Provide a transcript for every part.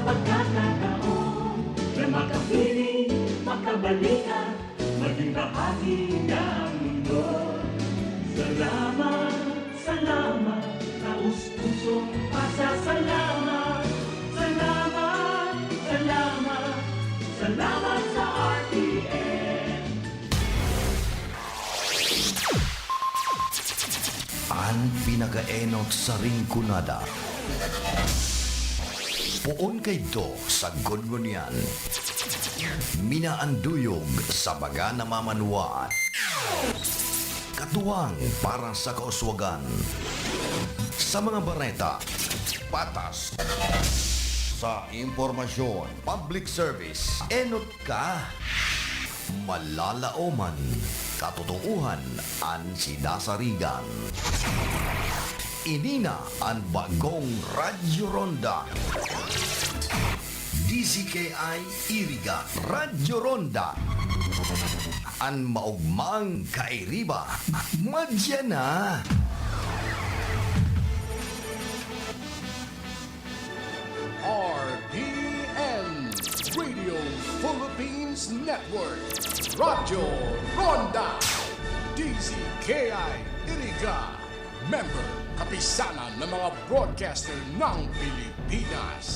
pagkakataon na makapiling, makabalikan, maging bahagi ng mundo. Salamat, salamat, taus-pusong pasasalamat. Salamat, salamat, salamat sa RTN. Ang pinakaenot sa ringkunada. Puon kay do sa gungunyan. Minaanduyog sa baga na mamanuan. Katuwang para sa kauswagan. Sa mga bareta, patas. Sa impormasyon, public service, enot ka. Malalaoman, katotohan, ang sinasarigan. Inina ang bagong Radyo Ronda. DCKI Iriga Radyo Ronda. Ang maugmang kairiba. Madya na. RPN Radio Philippines Network Radyo Ronda DCKI Iriga Member Kapisanan ng mga broadcaster ng Pilipinas.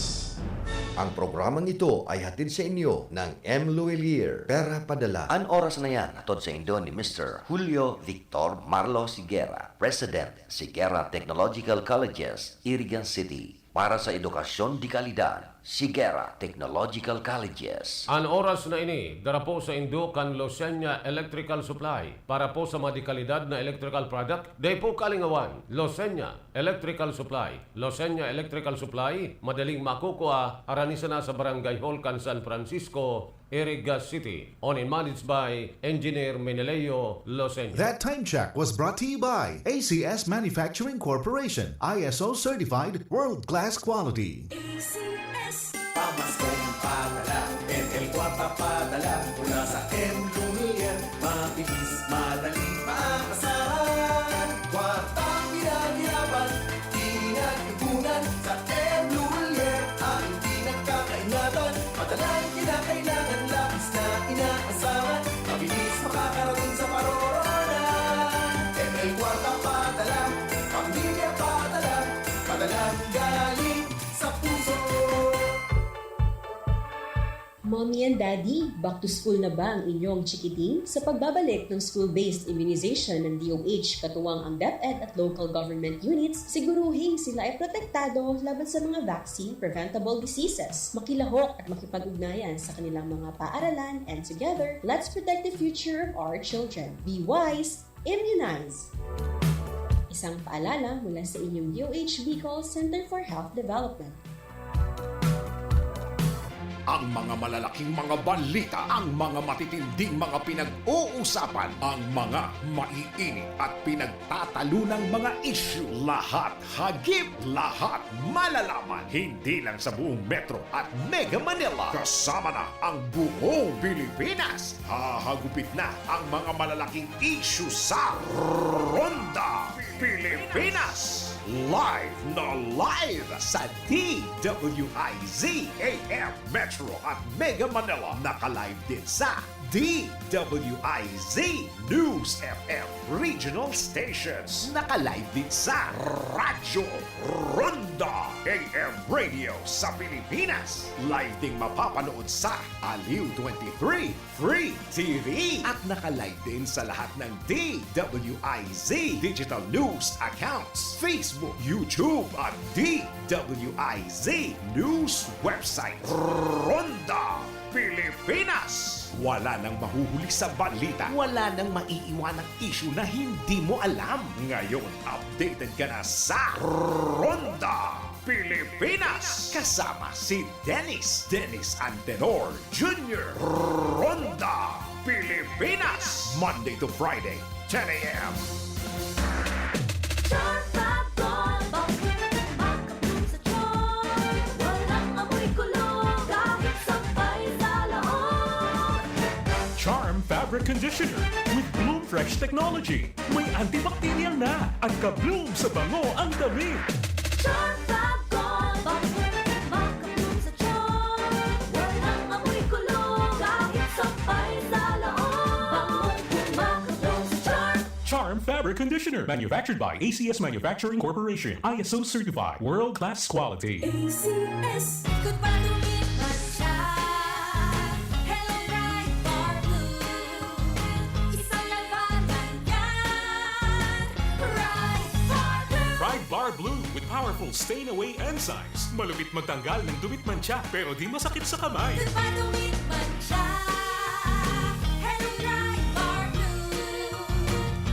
Ang programang ito ay hatid sa inyo ng M. Luelier, Pera Padala. Ang oras na yan, atod sa Indo ni Mr. Julio Victor Marlo Siguera, President, Siguera Technological Colleges, Irigan City. Para sa edukasyon di kalidad, Siguera Technological Colleges. Ang oras na ini, dara po sa Indo kan Losenya Electrical Supply. Para po sa mga di kalidad na electrical product, day po kalingawan, Losenya Electrical Supply. Losenya Electrical Supply, madaling makukuha, aranisan na sa Barangay Hall kan San Francisco, Iriga City. Owned and managed by Engineer Meneleo Losenya. That time check was brought to you by ACS Manufacturing Corporation, ISO certified world-class quality. Pamaskong padala, NL Kwarta padala, mula sa M. Lumier, mabilis, madali, maakasahan. Kwartang pinag-irapan, pinag-ipunan, sa M. Lumier, ang pinagkakaingatan. Madalang kinakailangan, labis na inaasahan, mabilis makakarating sa paroonan. NL Kwarta padala, pamilya padala, padalang galing sa puso. Mommy and Daddy, back to school na ba ang inyong chikiting? Sa pagbabalik ng school-based immunization ng DOH katuwang ang DepEd at local government units, siguruhin sila ay protektado laban sa mga vaccine-preventable diseases, makilahok at makipag-ugnayan sa kanilang mga paaralan, and together, let's protect the future of our children. Be wise, immunize! Isang paalala mula sa inyong DOH Bicol Center for Health Development. Ang mga malalaking mga balita, ang mga matitinding mga pinag-uusapan, ang mga maiinit at pinagtatalunang mga issue. Lahat hagip, lahat malalaman. Hindi lang sa buong Metro at Mega Manila. Kasama na ang buong Pilipinas. Hahagupit na ang mga malalaking issue sa Ronda Pilipinas. Live na live sa DWIZ AM Metro at Mega Manila. Naka-live din sa DWIZ News FM Regional Stations. Naka-live din sa Radyo Ronda AM Radio sa Pilipinas. Live ding mapapanood sa Aliw 23 Free TV. At naka-live din sa lahat ng DWIZ Digital News accounts, Facebook, YouTube at DWIZ News website. Ronda Pilipinas. Wala nang mahuhuli sa balita. Wala nang maiiwanang issue na hindi mo alam. Ngayon, updated ka na sa Ronda Pilipinas. Kasama si Dennis Antenor Jr. Ronda Pilipinas. Monday to Friday, 10 a.m. Charm Fabric Conditioner with Bloom Fresh Technology. May antibacterial na at ka-bloom sa bango ang damit. Charm Fab Gold, maka-bloom sa charm. Fabric Conditioner. Manufactured by ACS Manufacturing Corporation. ISO certified. World-class quality. ACS, ikot pa lumipas siya. Hello, bright bar blue. Isang labanan yan. Bright bar blue. Pride Bar Blue with powerful stain-away enzymes. Malupit magtanggal ng dumit mancha pero di masakit sa kamay. Ikot pa lumipas siya. Hello, bright bar blue.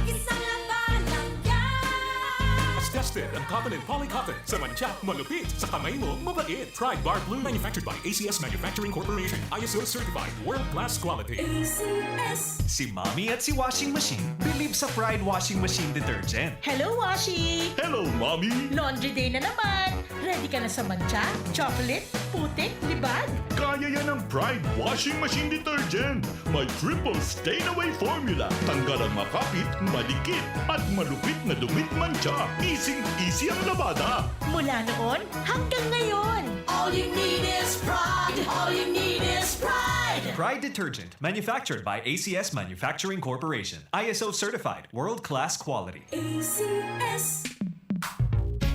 Isang labanan yan. As tested ang cotton and polycotton. Sa mancha, malupit. Sa kamay mo, mabait. Pride Bar Blue. Manufactured by ACS Manufacturing Corporation. ISO certified. World-class quality. ACS. Si Mommy at si Washing Machine believe sa Pride Washing Machine Detergent. Hello, Washi! Hello, Mommy! Laundry day na naman! Ready ka na sa mancha, chocolate, putik, libag? Kaya yan ang Pride Washing Machine Detergent. May triple stain-away formula. Tanggal ang makapit, malikit, at malupit na dumit mancha. Easy ang labada. Mula noon hanggang ngayon. All you need is pride. All you need is pride. Pride Detergent, manufactured by ACS Manufacturing Corporation. ISO certified, world-class quality. ACS.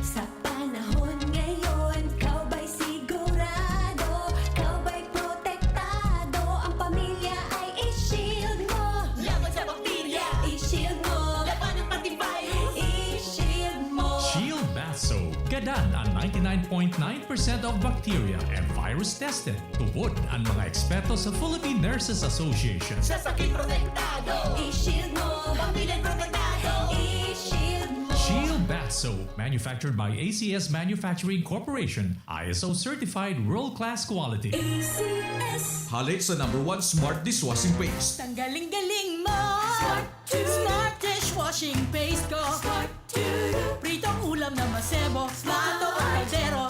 Sa panahon ngayon, kau ba'y sigurado? Kau ba'y protektado? Ang pamilya ay i-shield mo. Laban sa bakterya, i-shield mo. Laban ng patibay, i-shield mo. Shield Bath Soap. Gadan ang 99.9% of bacteria and virus tested. Tupod ang mga eksperto sa Philippine Nurses Association. Sa sakit protektado, i-shield mo. Pamilya protektado, i-shield mo. Shield Bath Soap, manufactured by ACS Manufacturing Corporation, ISO certified world-class quality. ACS. Halik sa #1 Smart Dishwashing Paste. Tanggaling-galing mo! Smart Tube. Smart dishwashing paste ko! Smart Tube. Pritong ulam na masebo, plato o kaldero.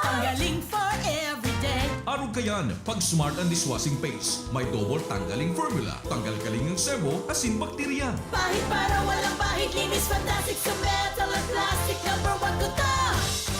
Tanggaling for everyday. Arog kayan, pag Smart ang Dishwashing Paste, may double tanggaling formula. Tanggal-galing ng sebo, asin bakterya. Pahit para walang pahit, linis fantastic sa metal at plastic. #1 ko to!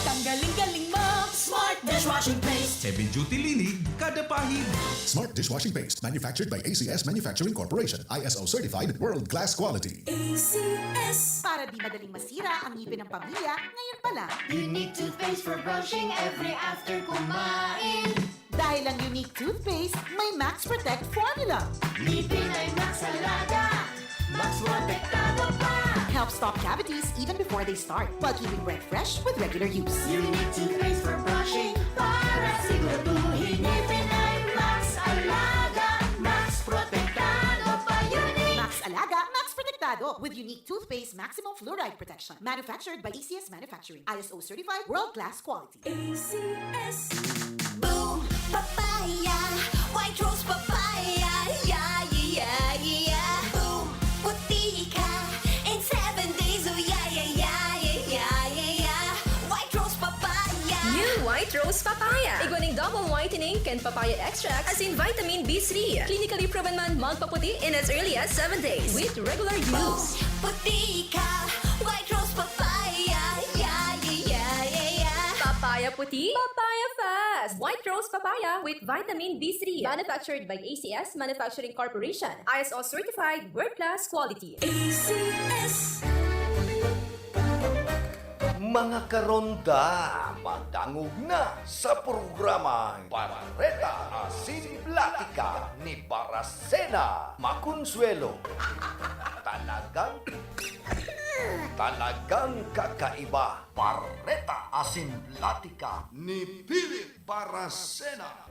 Tanggaling-galing mo! Smart dishwashing paste. Heavy duty linig, kada pahid. Smart Dishwashing Paste, manufactured by ACS Manufacturing Corporation. ISO certified, world-class quality. ACS. Para di madaling masira ang ngipin ng pamilya, ngayon pa lang. Unique toothpaste for brushing every after kumain. Dahil ang unique toothpaste, may Max Protect formula. Ngipin ay Max Alaga. Max protektado pa. Helps stop cavities even before they start, while keeping breath fresh with regular use. Unique toothpaste for brushing para siguraduhin ngipin ay Max Alaga. Max protektado pa. Unique. Max Alaga, Max Protectado with unique toothpaste maximum fluoride protection. Manufactured by ACS Manufacturing. ISO certified world-class quality. ACS. Boom, papaya, white rose papaya, yeah, yeah, yeah. Boom, puti ka in 7 days, oh yeah, yeah, yeah, yeah, yeah, yeah. White rose papaya. New White Rose Papaya. Iguaning double whitening and papaya extract as in vitamin B3. Clinically proven man magpaputi in as early as 7 days with regular Boom, use. puti ka, white rose papaya, yeah, yeah, yeah, yeah, yeah. Papaya puti, papaya fast. White Rose Papaya with vitamin B3. Manufactured by ACS Manufacturing Corporation. ISO certified world-class quality. ACS. Mga karonda, magdangog na sa programang Barreta Asin Platica ni Baracena Maconsuelo. Talagang kakaiba. Barreta Asin Platica ni Philip Baracena.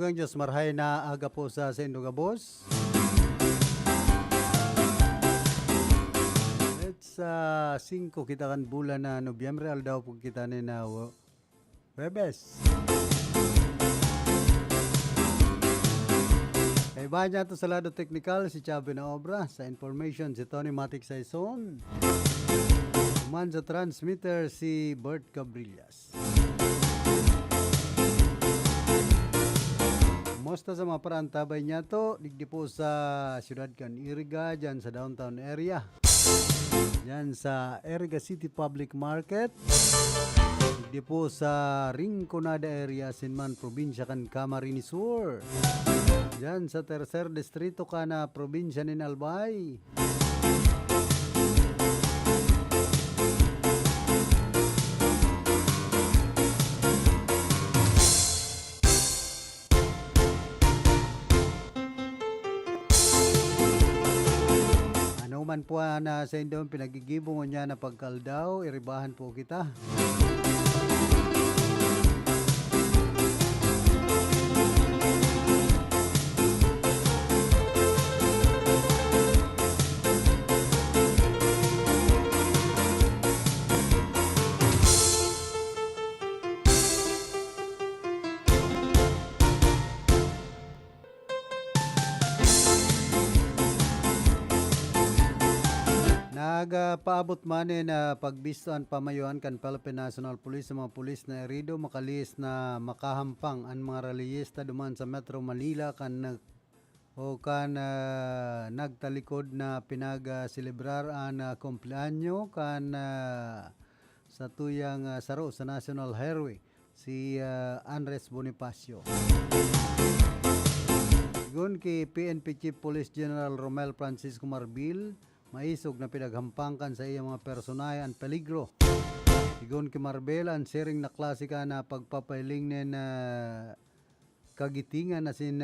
dagang Diyos marhay na aga po sa Indogabos. It's 5 kita kan bulan na Nobyembre aldaw po kita ni na Webes. Kay banya to sa lado technical si Chabi na obra, sa information si Tony Matic Saison. Man sa transmitter si Bert Cabrillas. Mosta sa mga parantabay niya to, digdi po sa Ciudad Caniriga, dyan sa downtown area. Dyan sa Eriga City Public Market. Digdi po sa Rinconada area, Sinman, probinsya kan Camarines Sur. Dyan sa Tercer Distrito ka na probinsya ni Albay. Man po na sa indong pinagigibong niya na pagkaldaw, iribahan po kita. Nagpaabot man na pagbistoan pamayuan kan Philippine National Police sa mga pulis na erido makalis na makahampang ang mga reliyista duman sa Metro Manila kan nagtalikod na pinag-celebrar ang kumpleanyo kan sa tuyang saro sa National Highway si Andres Bonifacio. Sigun kay PNP Chief Police General Romel Francisco Marbil, maisog na pinaghampangkan sa iyang mga personay ang peligro. Sigun kay Marbel, ang sharing na klasika na pagpapailing na kagitingan na sin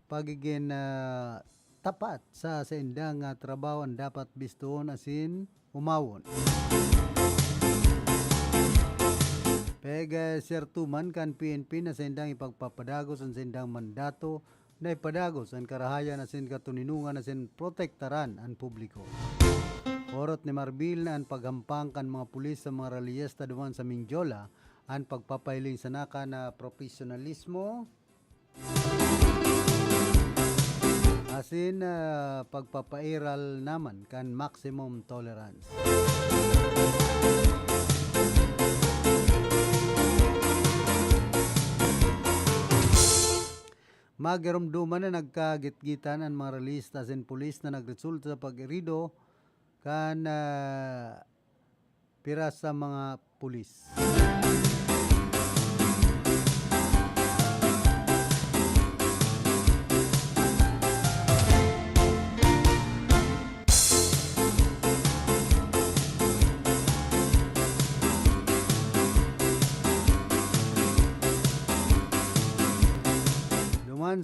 pagiging tapat sa indang trabaho ang dapat bistuon asin umawon. Pega sertuman kan PNP na sa indang ipagpapadagos ang indang mandato na ipadagos ang karahayan na sin katuninungan na sin protektaran ang publiko. Orot ni Marbil na ang paghampang kan mga pulis sa mga reliyesta duman sa Mingjola ang pagpapailing sa naka na profesionalismo asin pagpapairal naman kan maximum tolerance. Magirumduman na nagkagitgitan ang mga relista sin pulis na nagresulta sa pag-irido kan pira sa mga pulis.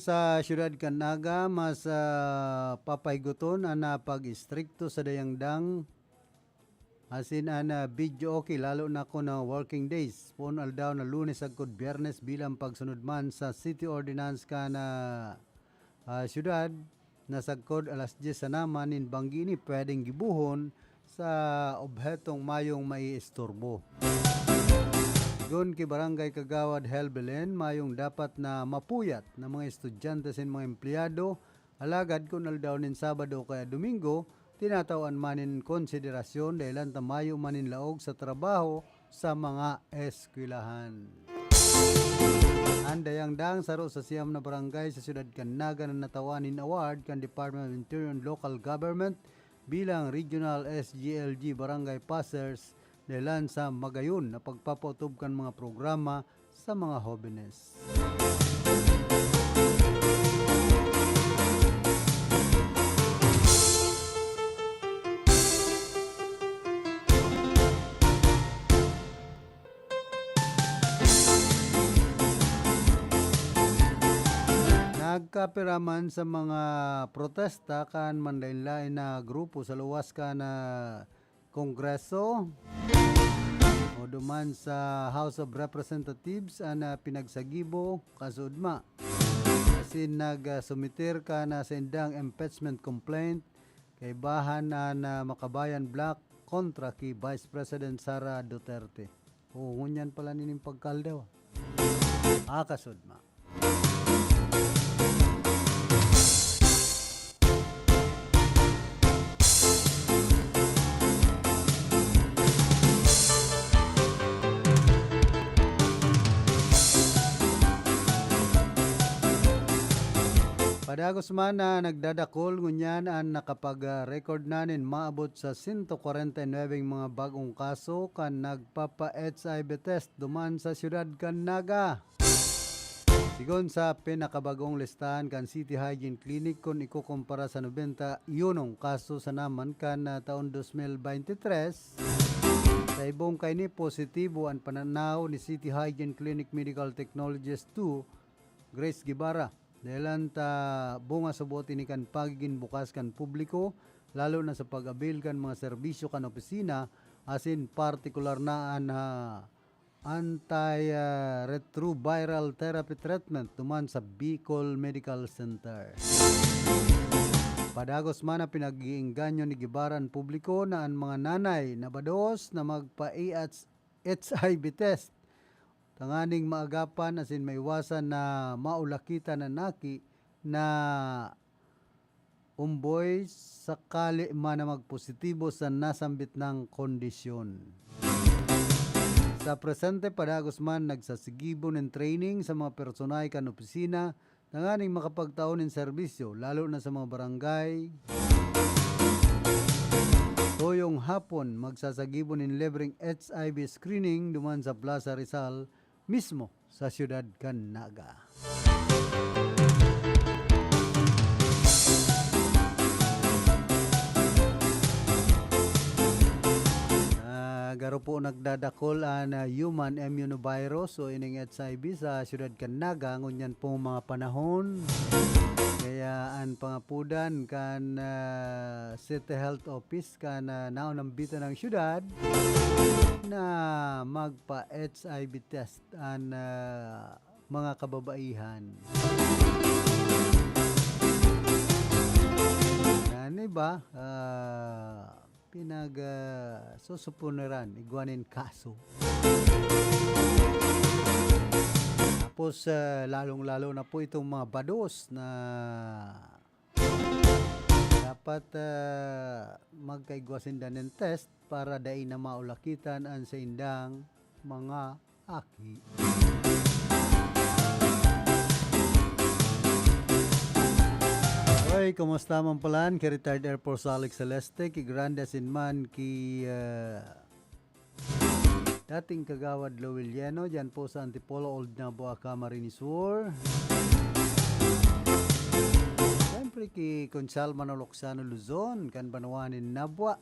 Sa Siyudad Canaga, mas papayguton ang pag-istrikto sa dayangdang asin ang video okay lalo na ko na working days pon aldaw na Lunes agkod Biyernes bilang pagsunod man sa City Ordinance ka na siyudad na sagkod alas 10 sa naman in Banggini pwedeng gibuhon sa obhetong mayong maiistorbo. Sigun ki Barangay Kagawad Helbelen, mayong dapat na mapuyat na mga estudyante sin mga empleyado, alagad kung aldaw nin Sabado kaya Domingo, tinatawan manin konsiderasyon dahil tamayo manin laog sa trabaho sa mga eskwelahan. Andayang dang saro sa siyam na barangay sa Siyudad Canaga na natawanin award kan Department of Interior and Local Government bilang Regional SGLG Barangay Passers dahilan sa magayon na pagpapautob kan mga programa sa mga jóvenes. Nagkapiraman sa mga protesta kan manlain-lain na grupo sa luwas ka na Kongreso o duman sa House of Representatives ana pinagsagibo kasudma. Kasi nagsumitir ka na sa indang impeachment complaint kay bahan na Makabayan Black kontra kay Vice President Sara Duterte. Ngunyan pala nining pagkaldaw. Kasudma. Padagos man na nagdadakol ngunyan ang nakapag-record nanin maabot sa 149 mga bagong kaso kan nagpapa-HIV test duman sa siyudad kan Naga. Sigon sa pinakabagong listahan kan City Hygiene Clinic kung ikukumpara sa 91 kaso sa naman kan taon 2023. Sa ibong kaini positibo ang pananaw ni City Hygiene Clinic Medical Technologist 2 Grace Guevara. Dahilan ta bunga subot ini kan pagiging bukas kan publiko lalo na sa pag-abil kan mga serbisyo kan opisina asin partikular na an anti-retroviral therapy treatment tuman sa Bicol Medical Center. Padagos man na pinag-iinganyo ni Gibaran publiko na ang mga nanay na bados na magpa-HIV test tanganing maagapan asin maiwasan na maulakita na naki na umboy sakali man na magpositibo sa nasambit ng kondisyon. Sa presente padagos man nagsasigibo ng training sa mga personay kan opisina tanganing makapagtaon ng serbisyo lalo na sa mga barangay. Toyong hapon magsasagibo ng libreng HIV screening duman sa Plaza Rizal mismo sa siyudad kan Naga. Garo po nagdadakol ang human immunovirus o ining HIV sa siyudad kan Naga ngunyan po mga panahon. Kaya ang pangapudan kan City Health Office kan naunambita ng siyudad na magpa-HIV test ang mga kababaihan. Ano ba? Susupuneran, iguanin kaso. Tapos lalong-lalo na po itong mga bados na dapat magkaigwasin din ng test para dai na maulakitan ang sa indang mga aki. Hoy, kumusta man palan? Ki retired Air Force Alex Celeste, ki Grande Sinman, ki dating kagawad Lowiliano, dyan po sa Antipolo, Old Naboa, Camarines Sur. Siyempre ki Consal Manoloksano Luzon, kan Banawanin Nabwa.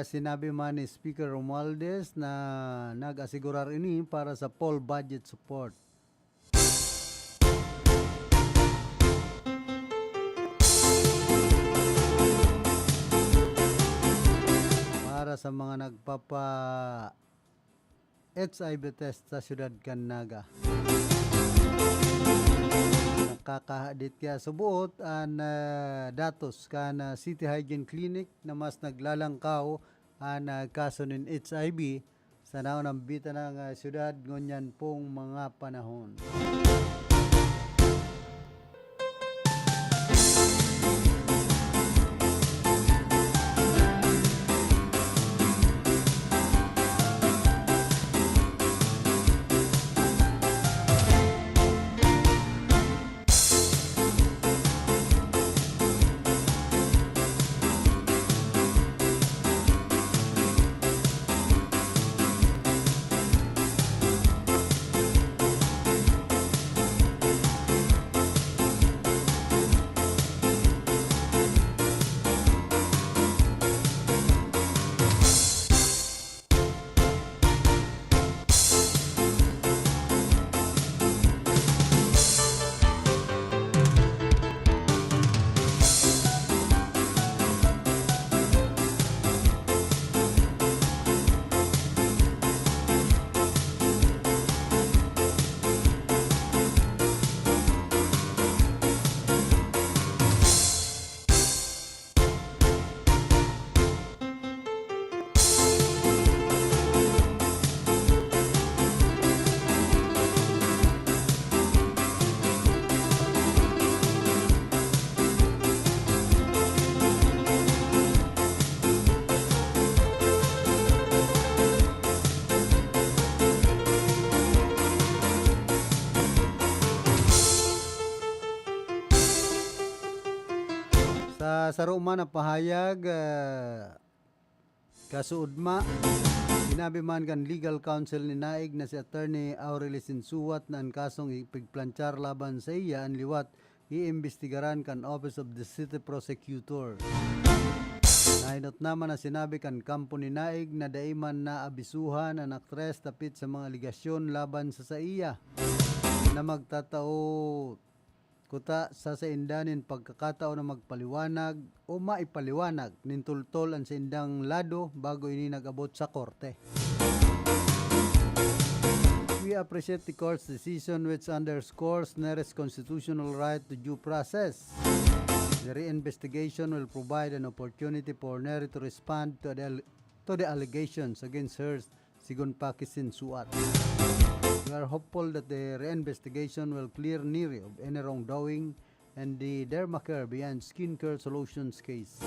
Sinabi man ni Speaker Romualdez na nag-asigurar ini para sa full budget support. Para sa mga nagpapa HIV test sa siyudad kan Naga. Kakahadit kaya subuot ang datos kan City Hygiene Clinic na mas naglalangkaw ang kaso ng HIV sa naunang bita ng siyudad ngunyan pong mga panahon. Sa Roma na pahayag, kasuudma, sinabi man kan legal counsel ni Naig na si Attorney Aureli Sinsuwat na ang kasong ipigplanchar laban sa iya ang liwat iimbestigaran kan Office of the City Prosecutor. Nahinot naman na sinabi kan kampo ni Naig na daiman na abisuhan ang aktres tapit sa mga aligasyon laban sa iya na magtatao kuta sa indanin pagkakatao na magpaliwanag o maipaliwanag nintultol ang sa indang lado bago ini nag-abot sa korte. We appreciate the court's decision which underscores NERE's constitutional right to due process. The reinvestigation will provide an opportunity for NERE to respond to the allegations against her, sigon pa Sinsuwat. We are hopeful that the reinvestigation will clear NERE of any wrongdoing and the Dermacare Beyond Skincare Solutions case.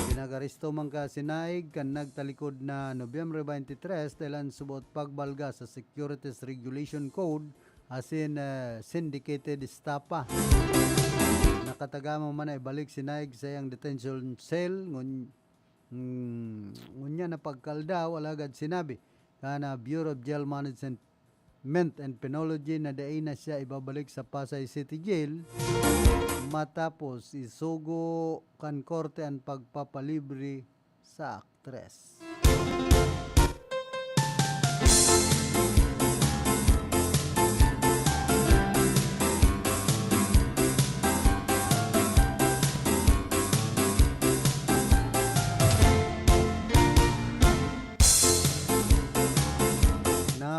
Pinagaristo man ka si Naig kan nagtalikod na Nobyembre 23 dahil subot pagbalga sa Securities Regulation Code asin syndicated estafa. Nakatagama man ay balik si Naig sa iyang detention cell ngunya na pagkaldaw alagad sinabi kana Bureau of Jail Management and Penology na daay na siya ibabalik sa Pasay City Jail matapos isugo kan korte ang pagpapalibre sa aktres.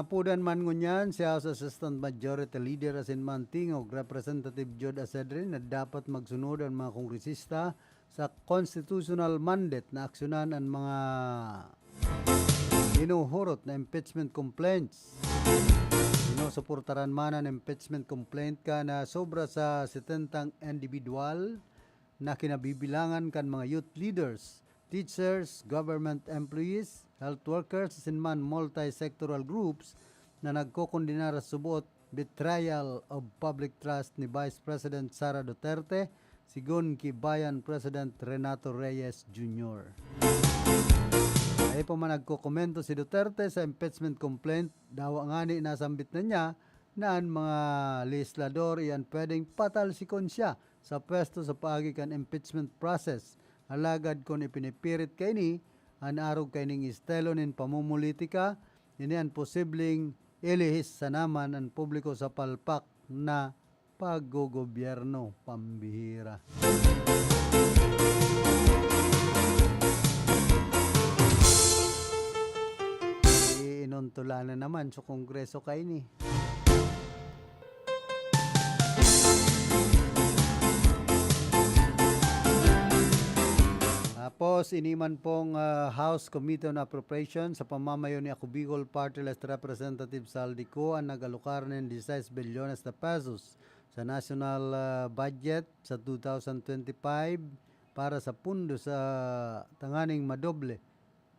Napudan man ngunyan si House Assistant Majority Leader asin Mantingog Representative Jod Asedrin na dapat magsunod ang mga kongresista sa constitutional mandate na aksyonan ang mga inuhurot na impeachment complaints. Sinusuportaran man ang impeachment complaint ka na sobra sa 70 individual na kinabibilangan kan mga youth leaders, teachers, government employees, health workers, sinman multi-sectoral groups na nagkokondena sa subuot betrayal of public trust ni Vice President Sara Duterte sigon ki Bayan President Renato Reyes Jr. Ay pa man nagkokomento si Duterte sa impeachment complaint daw ngani nasambit na niya na ang mga legislador iyan pwedeng patalsikon siya sa pwesto sa paagi kan impeachment process. Alagad kon ipinipirit kay ni an arog kay ning estilo nin pamumulitika ini ang posibleng ilihis sa naman ang publiko sa palpak na paggogobyerno pambihira. Inuntulanan naman sa kongreso kay ni. Tapos iniman pong House Committee on Appropriations sa pamamayo ni Ako Bicol Party List Representative Saldico ang nagalukar ng 16 bilyones na pesos sa national budget sa 2025 para sa pundo sa tanganing madoble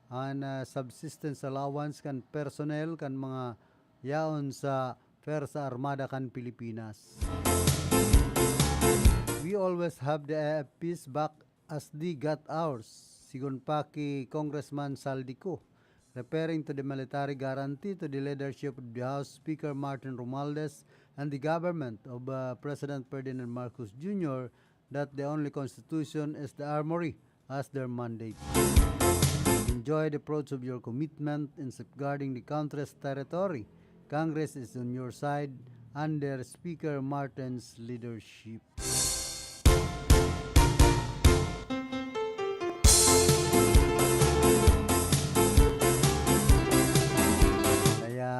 ang subsistence allowance kan personnel kan mga yaon sa Persa Armada kan Pilipinas. We always have the AFPs back as they got ours, sigon pa ki Congressman Saldico, referring to the military guarantee to the leadership of the House Speaker Martin Romualdez and the government of President Ferdinand Marcos Jr. that the only constitution is the armory as their mandate. Enjoy the fruits of your commitment in safeguarding the country's territory. Congress is on your side under Speaker Martin's leadership.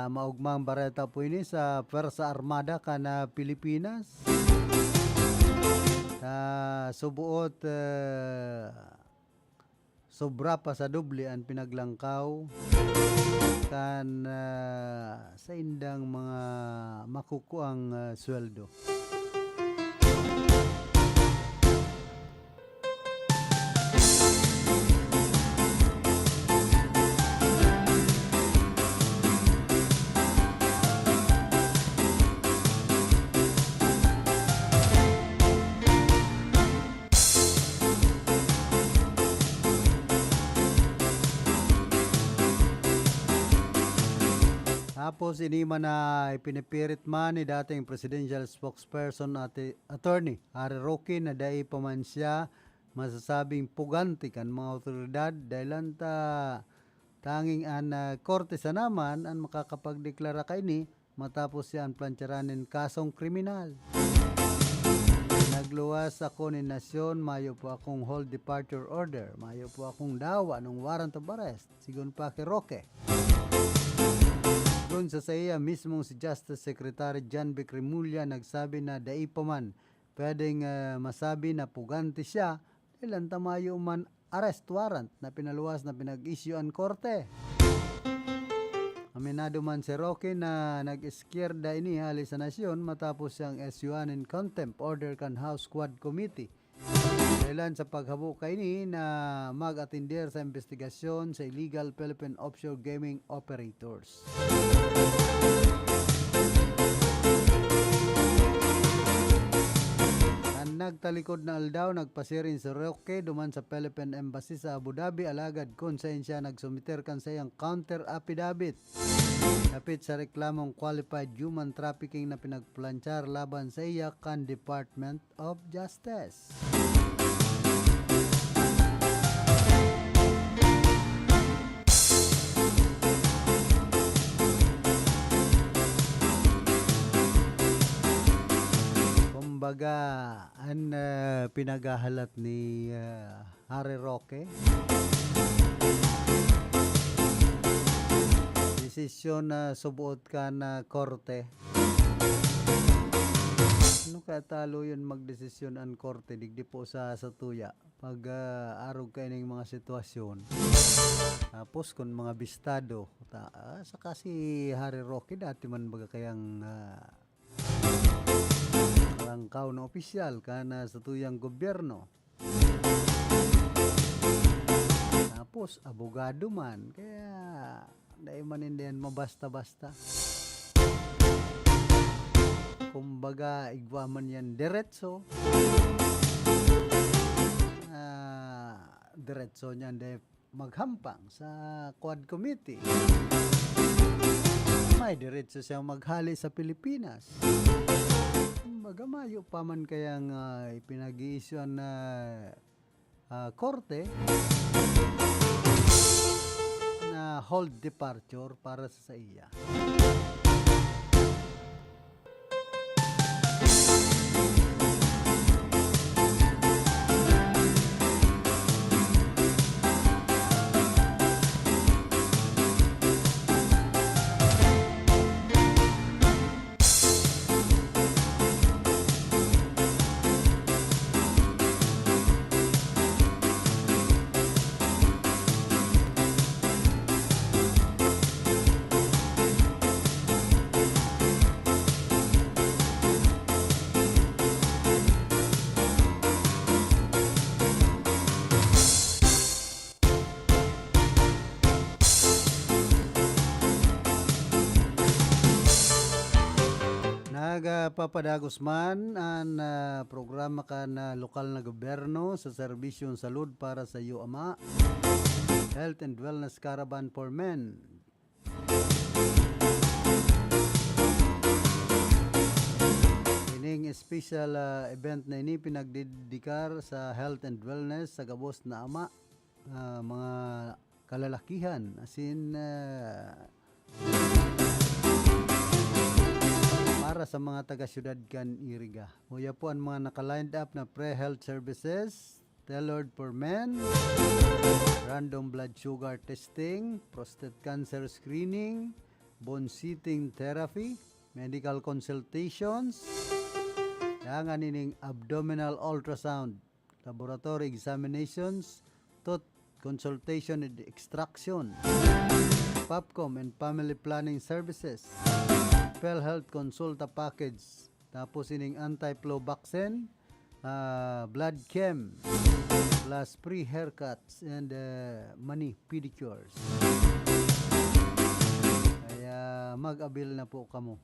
Maugmang bareta po ini sa Persa Armada kana Pilipinas. Subuot sobra pa sa doble ang pinaglangkaw kan sa indang mga makukuang sweldo. Tapos ini man na ipinipirit man ni dating presidential spokesperson attorney Harry Roque na dai pa man siya masasabing puganti kan mga otoridad dahil ta tanging an korte sa naman ang makakapagdeklara kaini matapos siya ang plancharanin kasong kriminal. Nagluwas ako ni Nasyon, mayo po akong hold departure order, mayo po akong dawa ng warrant of arrest, sigon pa kay Roque. Doon sa iya mismong si Justice Secretary John B. Cremulya nagsabi na dai pa man pwedeng masabi na puganti siya ilan tamayo man arrest warrant na pinaluwas na pinag-issue ang korte. Aminado man si Roque na nag-iskierda ini halis sa Nasyon matapos siyang SUan in contempt order kan House Quad Committee. Dahilan sa paghabo kaini na mag-atindir sa investigasyon sa illegal Philippine offshore gaming operators. Ang nagtalikod na aldaw nagpasirin si Roque duman sa Philippine Embassy sa Abu Dhabi alagad kung saan siya nagsumiter kan sa iyang counter affidavit. Kapit sa reklamong qualified human trafficking na pinagplanchar laban sa iya kan Department of Justice. Kumbaga, ang pinagahalat ni Harry Roque desisyon na subuot ka na korte. Ano katalo yun magdesisyon ang korte digdi po sa tuya pag arog kayo ng mga sitwasyon. Tapos kung mga bistado saka si Harry Roque dati man baga kayang rangkaw na opisyal kana sa tuyang gobyerno. Tapos abogado man kaya dahil man hindi yan mabasta-basta. Kumbaga, igwa man yan diretso. Diretso niyan dahil maghampang sa Quad Committee. May diretso siyang maghali sa Pilipinas. Kumbaga, mayo pa man kayang ipinag-iisyon na korte na hold departure para sa iya. Papadagos man ang programa ka na lokal na gobyerno sa serbisyong salud para sa UAMA, Health and Wellness Caravan for Men. Ining special event na ini pinagdedikar sa health and wellness sa gabos na ama, mga kalalakihan asin para sa mga taga-syudad kan Iriga. Uya po ang mga naka-lined up na pre-health services, tailored for men, random blood sugar testing, prostate cancer screening, bone seating therapy, medical consultations, dangan ining abdominal ultrasound, laboratory examinations, tooth consultation and extraction, PAPCOM and family planning services, health consulta package, tapos ining anti-flu vaccine, blood chem, plus free haircuts and mani pedicures. Kaya mag-abil na po kamo.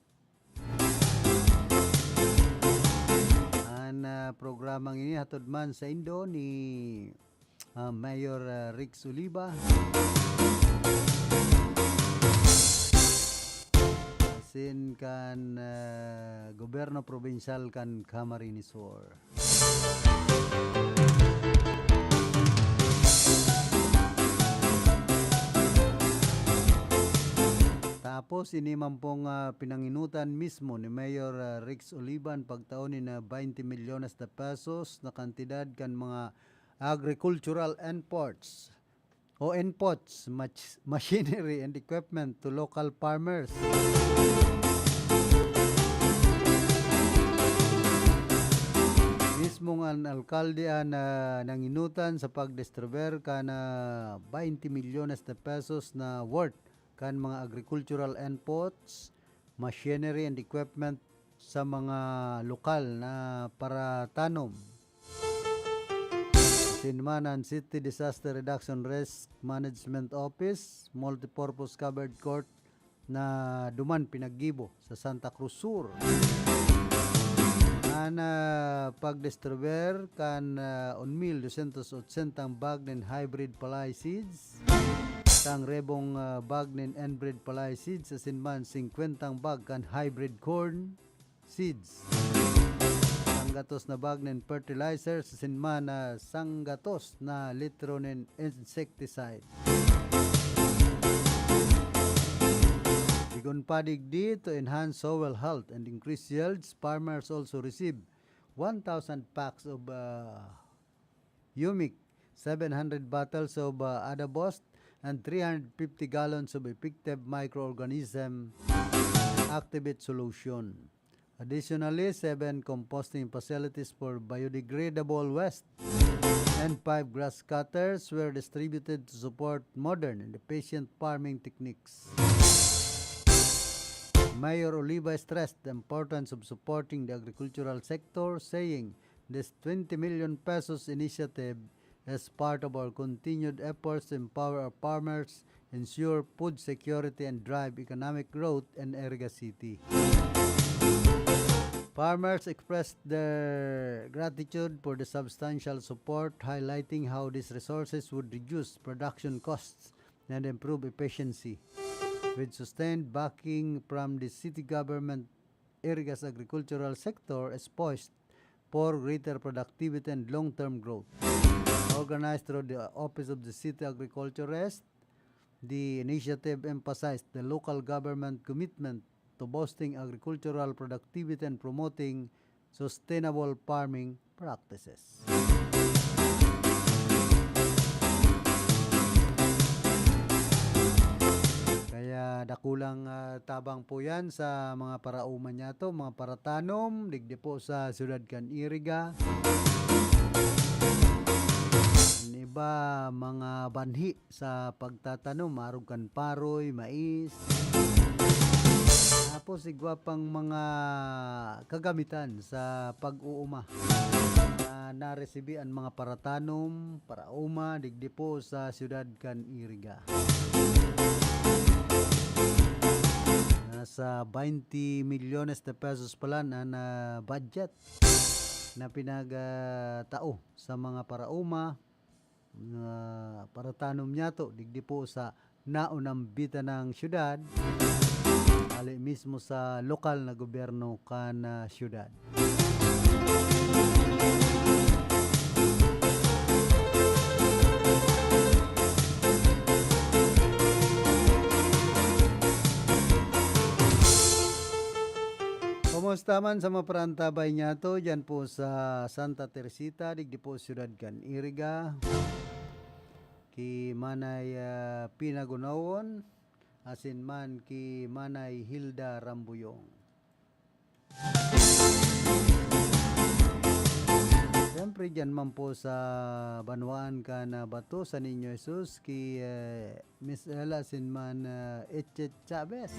Ang programang ini hatod man sa Indo ni Mayor Rix Oliva. asin kan gobyerno provincial kan Camarines Sur. Tapos ini man pong pinanginutan mismo ni Mayor Rex Olivan pagtaon ni na 20 milyones na pesos na kantidad kan mga agricultural imports o inputs, machinery and equipment to local farmers. Mismo ang alkalde na nanginutan sa pagdistribuer ka na 20 milyones na pesos na worth kan mga agricultural inputs, machinery and equipment sa mga lokal na para tanom. Sinmanan City Disaster Reduction Risk Management Office, multipurpose covered court na duman pinaggibo sa Santa Cruz Sur. Na pagdistribuer kan 1,280 bag ng hybrid palay seeds, tang rebong bag ng inbred palay seeds, asinman 50 bag kan hybrid corn seeds. Sanggatos na bag ng fertilizer, asinman na sanggatos na litro ng insecticide. Sigun padigdi to enhance soil health and increase yields, farmers also receive 1,000 packs of humic, 700 bottles of Adabost, and 350 gallons of effective microorganism activate solution. Additionally, 7 composting facilities for biodegradable waste and 5 grass cutters were distributed to support modern and efficient farming techniques. Mayor Oliva stressed the importance of supporting the agricultural sector, saying this 20 million pesos initiative as part of our continued efforts to empower our farmers, ensure food security, and drive economic growth in Iriga City. Farmers expressed their gratitude for the substantial support, highlighting how these resources would reduce production costs and improve efficiency. With sustained backing from the city government, Iriga's agricultural sector is poised for greater productivity and long-term growth. Organized through the Office of the City Agriculturist, the initiative emphasized the local government commitment to boosting agricultural productivity and promoting sustainable farming practices. Kaya dakulang tabang po yan sa mga parauman niya to, mga paratanom, digdi po sa siyudad kan Iriga. Iba mga banhi sa pagtatanom, marog kan paroy, mais. Tapos igwa pang mga kagamitan sa pag-uuma na naresibian mga paratanom, parauma, digdi po sa siyudad kan Iriga. Nasa 20 milyones na pesos pala na budget na pinagtao sa mga parauma para tanom niya to digdi po sa naunambita ng syudad ali mismo sa lokal na gobyerno kan syudad. Kumusta man sa mga parantabay niya to dyan po sa Santa Teresita, digdi po siyudad kan Iriga, ki Manay Pinagunawon, asin man ki Manay Hilda Rambuyong. Siyempre dyan man po sa Banwaan ka na Bato sa Niño Jesus, ki Miss Ella asin man Etchet Chavez.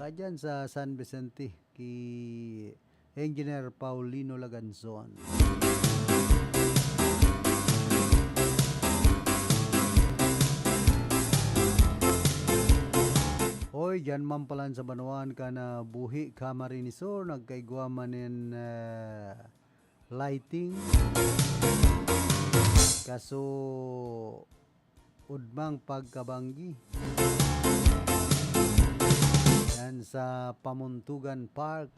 Kadyan sa San Vicente, ki Engineer Paulino Laganzon. Hoy, dyan man palan sa Banwaan ka na buhi Camarines Sur, nagkaigwaman in lighting. Kaso udmang pagkabanggi. yan sa Pamuntugan Park.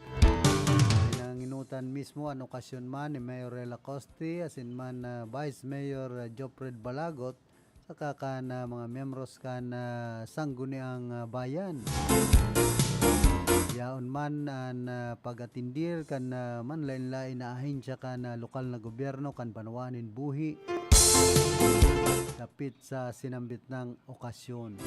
Nanginutan mismo ang okasyon man ni Mayor Lacoste asin man Vice Mayor Jofred Balagot saka kan mga miyembros kan sangguniang bayan. Yaon man ang pagatindir kan man lain-lain na ahensya kan lokal na gobyerno kan Panawanin Buhi dapit sa sinambit ng okasyon.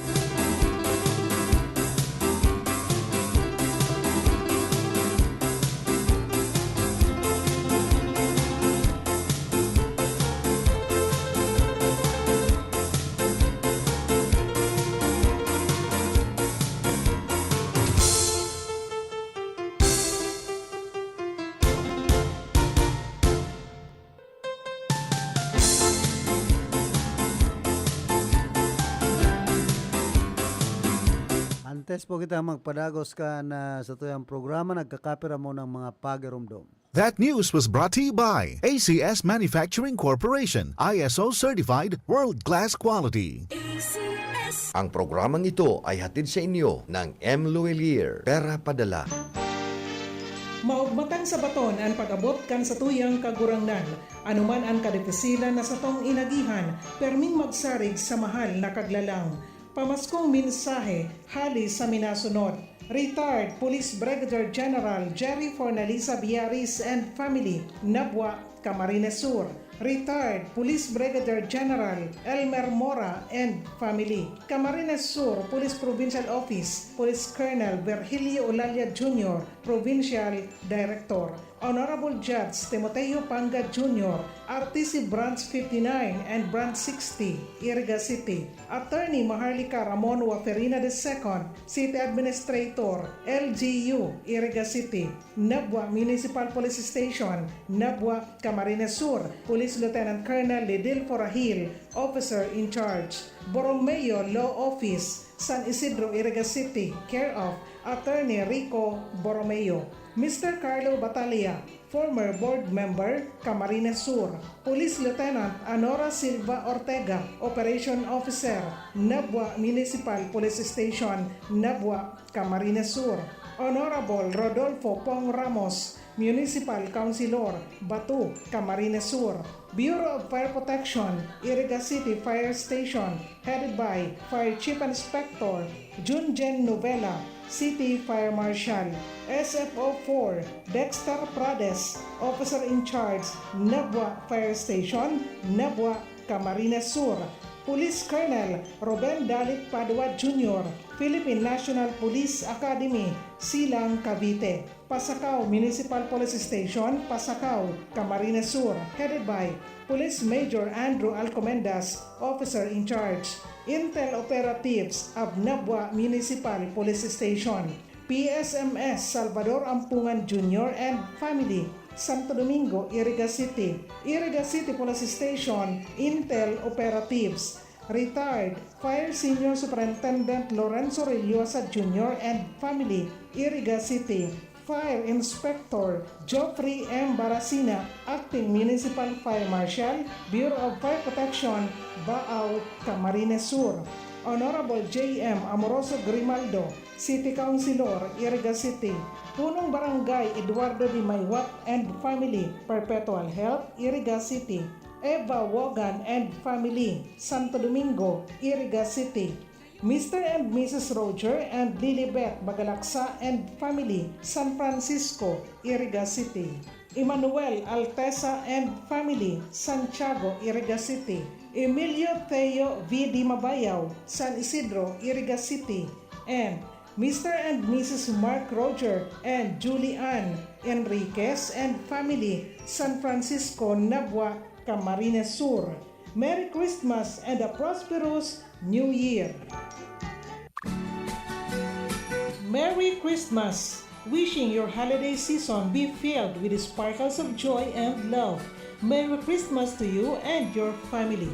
Antes po kita magpadagos ka na sa tuyang programa, nagkakapira mo ng mga pagerumdom. That news was brought to you by ACS Manufacturing Corporation, ISO certified world-class quality. Ang programang ito ay hatid sa inyo ng M. Luelier, Pera Padala. Maugmatan sa baton ang pag-abot kan sa tuyang kagurangnan. Anuman ang kadepesilan na sa tong inagihan, perming magsarig sa mahal na kaglalang. Pamaskong mensahe, hali sa minasunod. Retired Police Brigadier General Jerry Fornalisa Biaris and family, Nabwa, Camarines Sur. Retired Police Brigadier General Elmer Mora and family, Camarines Sur Police Provincial Office, Police Colonel Virgilio Olalia Jr., Provincial Director. Honorable Judge Timoteo Panga Jr., RTC Branch 59 and Branch 60, Iriga City. Attorney Maharlika Ramon Waferina II, City Administrator, LGU, Iriga City. Nabwa Municipal Police Station, Nabwa, Camarines Sur, Police Lieutenant Colonel Lidil Forahil, Officer in Charge. Borromeo Law Office, San Isidro, Iriga City, care of Attorney Rico Borromeo. Mr. Carlo Batalia, former board member, Camarines Sur. Police Lieutenant Anora Silva Ortega, Operation Officer, Nabwa Municipal Police Station, Nabwa, Camarines Sur. Honorable Rodolfo Pong Ramos, Municipal Councilor, Batu, Camarines Sur. Bureau of Fire Protection, Iriga City Fire Station, headed by Fire Chief Inspector Junjen Novela, City Fire Marshal. SFO 4, Dexter Prades, Officer in Charge, Nabwa Fire Station, Nabwa, Camarines Sur. Police Colonel Ruben Dalit Padua Jr., Philippine National Police Academy, Silang, Cavite. Pasakaw Municipal Police Station, Pasakaw, Camarines Sur, headed by Police Major Andrew Alcomendas, Officer in Charge. Intel Operatives of Nabwa Municipal Police Station. PSMS Salvador Ampungan Jr. and family, Santo Domingo, Iriga City. Iriga City Police Station, Intel Operatives. Retired Fire Senior Superintendent Lorenzo Reliosa Jr. and family, Iriga City. Fire Inspector Geoffrey M. Barasina, Acting Municipal Fire Marshal, Bureau of Fire Protection, Baaw, Camarines Sur. Honorable J.M. Amoroso Grimaldo, City Councilor, Iriga City. Punong Barangay Eduardo Di Maywat and family, Perpetual Health, Iriga City. Eva Wogan and family, Santo Domingo, Iriga City. Mr. and Mrs. Roger and Lilibet Bagalaksa and family, San Francisco, Iriga City. Emmanuel Altesa and family, Santiago, Iriga City. Emilio Teo V. Di Mabayaw, San Isidro, Iriga City. And Mr. and Mrs. Mark Roger and Julie Ann Enriquez and family, San Francisco, Nabwa, Camarines Sur. Merry Christmas and a prosperous New Year! Merry Christmas! Wishing your holiday season be filled with the sparkles of joy and love. Merry Christmas to you and your family.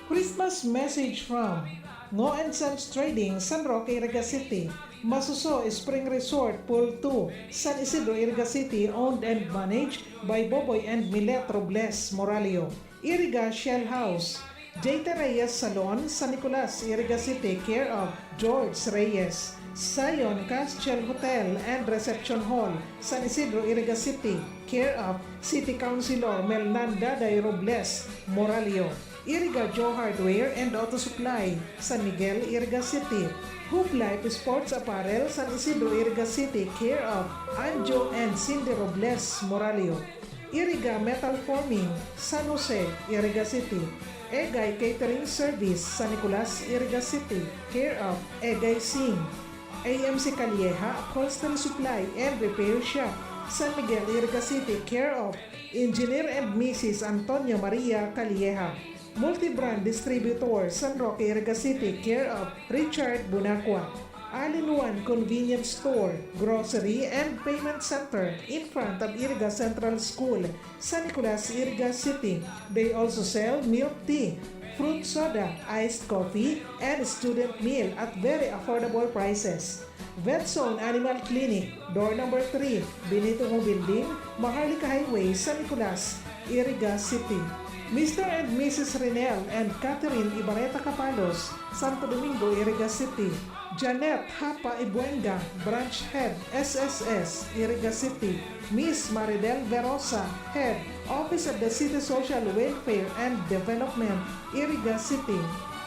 Christmas message from Ngo and Sons Trading, San Roque, Iriga City. Masuso Spring Resort, Pool 2, San Isidro, Iriga City, owned and managed by Boboy and Milet Robles Moralio. Iriga Shell House, J.T. Reyes Salon, San Nicolas, Iriga City, care of George Reyes. Zion Castle Hotel and Reception Hall, San Isidro, Iriga City, care of City Councilor Melnan Daday Robles, Moralio. Iriga Joe Hardware and Auto Supply, San Miguel, Iriga City. Hoop Life Sports Apparel, San Isidro, Iriga City, care of Anjo and Cindy Robles, Moralio. Iriga Metal Forming, San Jose, Iriga City. Egay Catering Service, San Nicolas, Iriga City, care of Egay Singh. AMC Calieja Upholstery Supply and Repair Shop, San Miguel, Iriga City, care of Engineer and Mrs. Antonio Maria Calieja. Multi-brand distributor, San Roque, Iriga City, care of Richard Bunacua. All-in-one convenience store, grocery and payment center in front of Iriga Central School, San Nicolas, Iriga City. They also sell milk tea, fruit soda, iced coffee, and student meal at very affordable prices. VetZone Animal Clinic, door number 3, Benito Ho Building, Maharlika Highway, San Nicolas, Iriga City. Mr. and Mrs. Renel and Catherine Ibareta Capalos, Santo Domingo, Iriga City. Janet Hapa Ibuenga, Branch Head, SSS, Iriga City. Miss Maridel Verosa, Head, Office of the City Social Welfare and Development, Iriga City.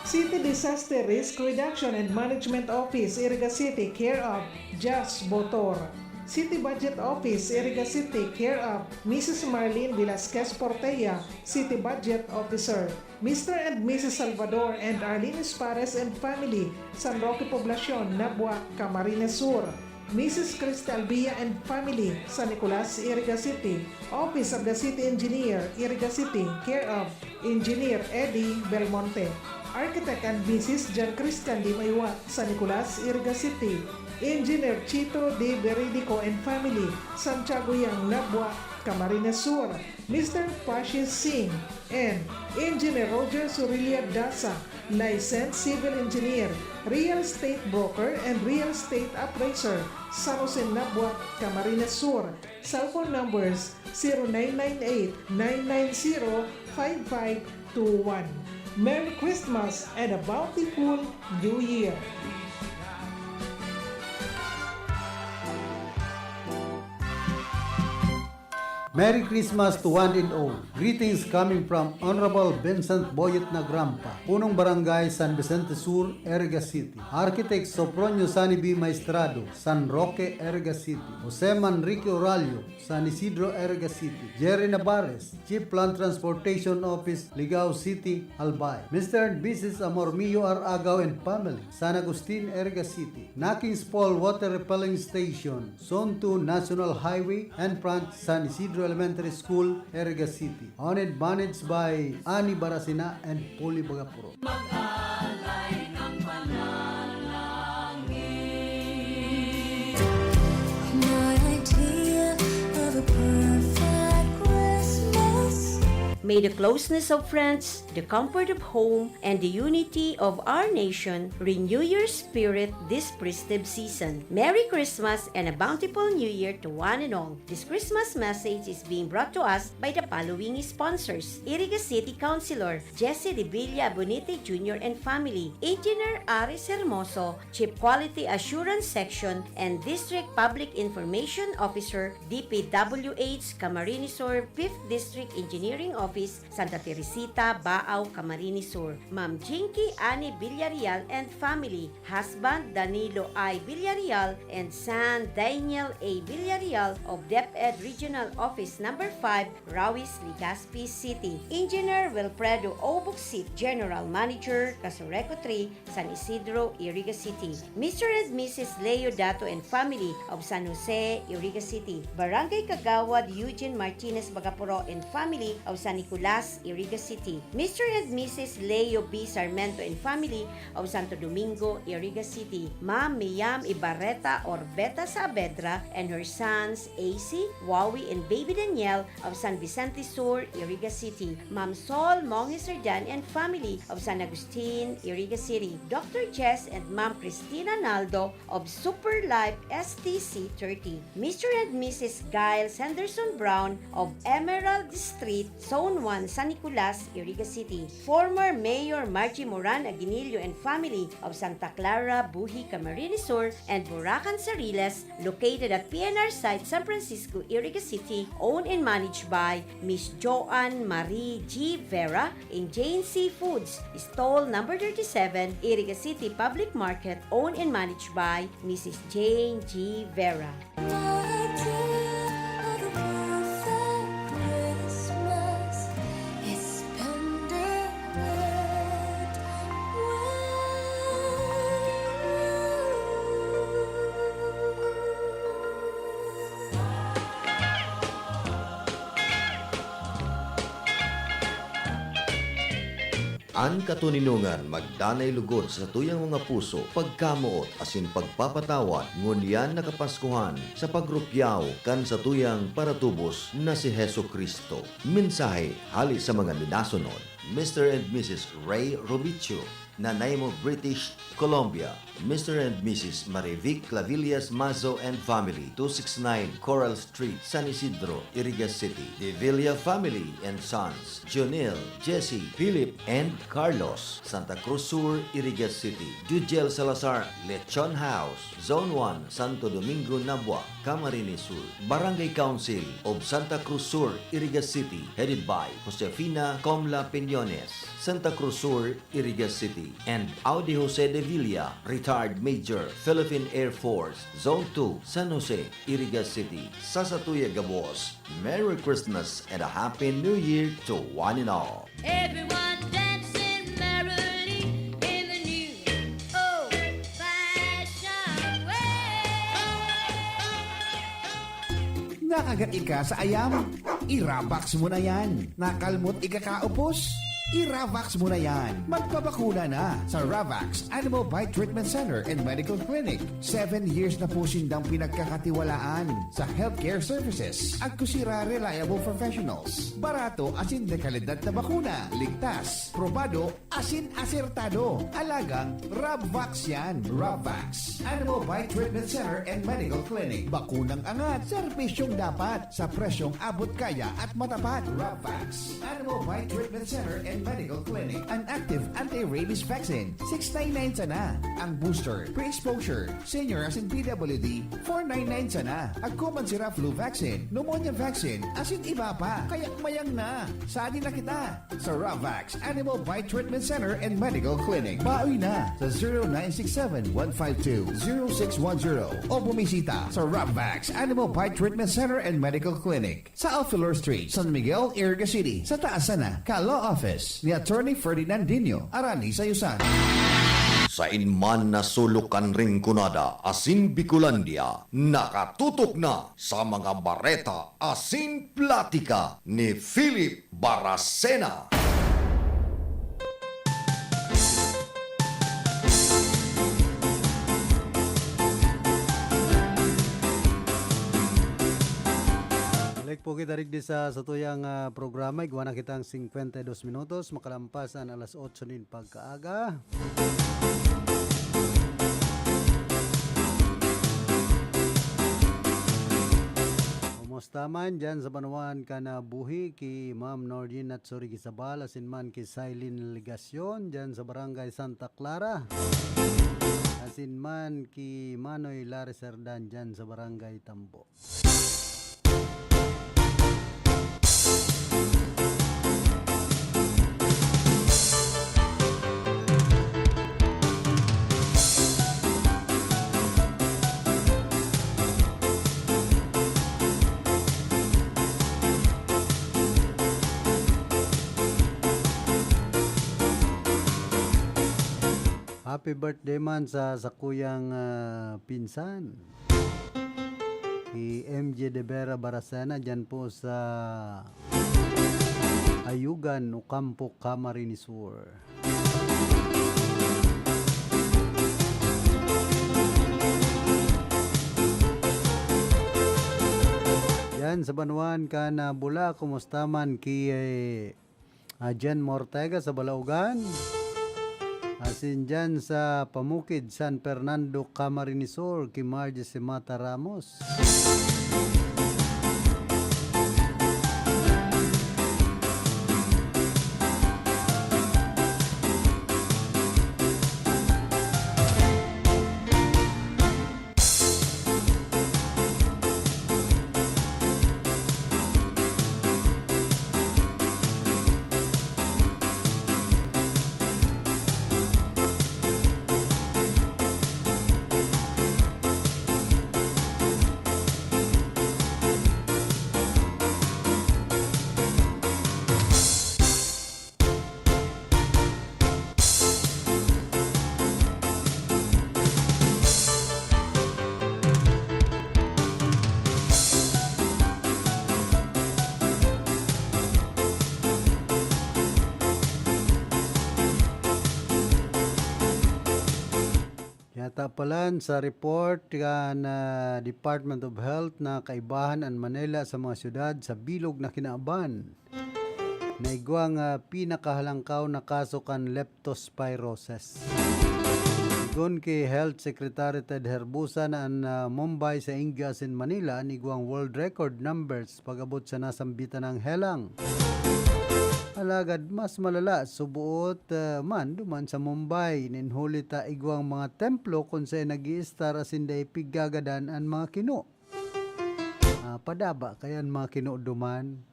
City Disaster Risk Reduction and Management Office, Iriga City, care of Jas Botor. City Budget Office, Iriga City, care of Mrs. Marlene Velasquez Portella, City Budget Officer. Mr. and Mrs. Salvador and Arlene Espares and family, San Roque Poblacion, Nabua, Camarines Sur. Mrs. Cristal Villa and family, San Nicolas, Iriga City. Office of the City Engineer, Iriga City, care of Engineer Eddie Belmonte. Architect and Mrs. Jan Christian Di Maywa, San Nicolas, Iriga City. Engineer Chito De Veridico and family, Santiago Yang, Nabua, Camarines Sur. Mr. Pashis Singh and Engineer Roger Surilia Dasa, licensed civil engineer, real estate broker and real estate appraiser, San Jose, Nabua, Camarines Sur. Cell phone numbers 0998-990-5521. Merry Christmas and a bountiful New Year! Merry Christmas to one and all. Greetings coming from Honorable Vincent Boyet Nagrampa, Punong Barangay San Vicente Sur, Iriga City. Architect Sopronio Sani B. Maestrado, San Roque, Iriga City. Jose Manrique Oralio, San Isidro, Iriga City. Jerry Navarez, Chief Plant Transportation Office, Ligao City, Albay. Mr. and Mrs. Amormillo R. Agaw and family, San Agustin, Iriga City. Nakings Fall Water Repelling Station, Zone 2 National Highway, and front San Isidro Elementary School, Iriga City. Owned and managed by Ani Barasina and Poli Bagapuro. Mag-alay ng panalangin. My idea of a perfect Christmas. May the closeness of friends, the comfort of home, and the unity of our nation renew your spirit this festive season. Merry Christmas and a bountiful New Year to one and all. This Christmas message is being brought to us by the following sponsors: Iriga City Councilor Jesse De Villa Bonite Jr. and family, Engineer Aris Hermoso, Chief Quality Assurance Section and District Public Information Officer, DPWH Camarines Sur 5th District Engineering Office, Santa Teresita, Baaw, Camarines Sur. Ma'am Jinky Ani Villarreal and family, husband Danilo I. Villarreal and son Daniel A. Villarreal of DepEd Regional Office Number 5, Rawis, Legazpi City. Engineer Wilfredo O. Buxit, General Manager, Casureco 3, San Isidro, Iriga City. Mr. and Mrs. Leo Dato and family of San Jose, Iriga City. Barangay Kagawad Eugene Martinez Bagapuro and family of San Nicolas, Iriga City. Mr. and Mrs. Leo B. Sarmento and family of Santo Domingo, Iriga City. Ma'am Miyam Ibarreta or Beta Saavedra and her sons AC, Wawi, and baby Daniel of San Vicente Sur, Iriga City. Ma'am Sol Monge Serdan and family of San Agustin, Iriga City. Dr. Jess and Ma'am Cristina Naldo of Super Life STC 30. Mr. and Mrs. Giles Henderson Brown of Emerald Street, Zone Zone 1, San Nicolas, Iriga City. Former Mayor Margie Moran Aguinildo and family of Santa Clara, Buhi, Camarines Sur, and Buracan Sariles, located at PNR site San Francisco, Iriga City, owned and managed by Miss Joanne Marie G. Vera in Jane Seafoods, stall number 37, Iriga City Public Market, owned and managed by Mrs. Jane G. Vera. An katuninungan magdanay lugod sa tuyang mga puso, pagkamuot asin pagpapatawad, ngunyan nakapaskuhan sa pagrupyaw kan sa tuyang paratubos na si Heso Kristo. Mensahe hali sa mga minasunod. Mr. and Mrs. Ray Robicho, Nanay mo British Columbia, Mr. and Mrs. Marivic Clavillas Mazo and family, 269 Coral Street, San Isidro, Iriga City. De Villa family and sons, Jonel, Jesse, Philip, and Carlos, Santa Cruz Sur, Iriga City. Jujel Salazar, Lechon House, Zone 1, Santo Domingo, Nabua, Camarines Sur. Barangay Council of Santa Cruz Sur, Iriga City, headed by Josefina Comla Piñones, Santa Cruz Sur, Iriga City. And Audi Jose de Villa, retired Major, Philippine Air Force, Zone 2, San Jose, Iriga City. Sasatuya Gabos, Merry Christmas and a Happy New Year to one and all. Everyone dancing merrily in the new old-fashioned way. Nakagat ika sa ayam? I-Ravax mo na yan. Nakalmot ikakaupos? I-Ravax mo na yan. Magpabakuna na sa Ravax Animal Bite Treatment Center and Medical Clinic. 7 years na po sindang pinagkakatiwalaan sa healthcare services. Agkusira reliable professionals. Barato asin dekalidad na bakuna. Ligtas, probado, asin asertado. Alagang Ravax yan. Ravax Animal Bite Treatment Center and Medical Clinic. Bakunang angat, serbisyong dapat sa presyong abot kaya at matapat. Ravax Animal Bite Treatment Center and Medical Clinic. An active anti-rabies vaccine, 699 sana. Ang booster, pre-exposure, senior as in PWD, 499 sana. Agkuman sira flu vaccine, pneumonia vaccine, asin iba pa. Kayak mayang na. Saan na kita? Sa Ravax Animal Bite Treatment Center and Medical Clinic. Baoy na sa 0967-152-0610 o bumisita sa Ravax Animal Bite Treatment Center and Medical Clinic sa Alfilor Street, San Miguel, Iriga City. Sa taas sana, Ka-Law Office ni Attorney Ferdinandinho, Arani, Sayusan. Sa inman na sulukan ring kunada, asin Bicolandia, nakatutok na sa mga bareta, asin platika ni Philip Baracena. Balik po kita rin sa tuyang programa. Iguan na kitang 52 minutos. Makalampasan alas 8 din pagkaaga. Kumusta man dyan sa Banuan ka na buhi ki Ma'am Nordin at Suri Gisabal asin man ki Silene Ligasyon dyan sa Barangay Santa Clara. Asin man ki Manoy Lares Herdan dyan sa Barangay Tambo. Happy birthday man sa kuyang pinsan. Si MJ de Vera Baracena dyan po sa Ayugan, Ocampo, Camarines Sur. Yan sa Banuan ka na Bula, kumusta man ki Jen Mortega sa Balaugan. Asin dyan sa Pamukid, San Fernando, Camarines Sur, kay Margie Semata Ramos. Katapalan sa report kan Department of Health na kaibahan ang Manila sa mga syudad sa bilog na kinaaban. Naigwang pinakahalangkaw na kaso kan leptospirosis. Sigon kay Health Secretary Ted Herbusa na ang Mumbai sa Indias in Manila nigwang world record numbers pag-abot sa nasambitan ng helang. Alagad mas malala subuot man duman sa Mumbai ninhuli ta igwang mga templo kung sa'y nag-i-star asin day piggagadan ang mga kino. Padaba kayan mga kino duman.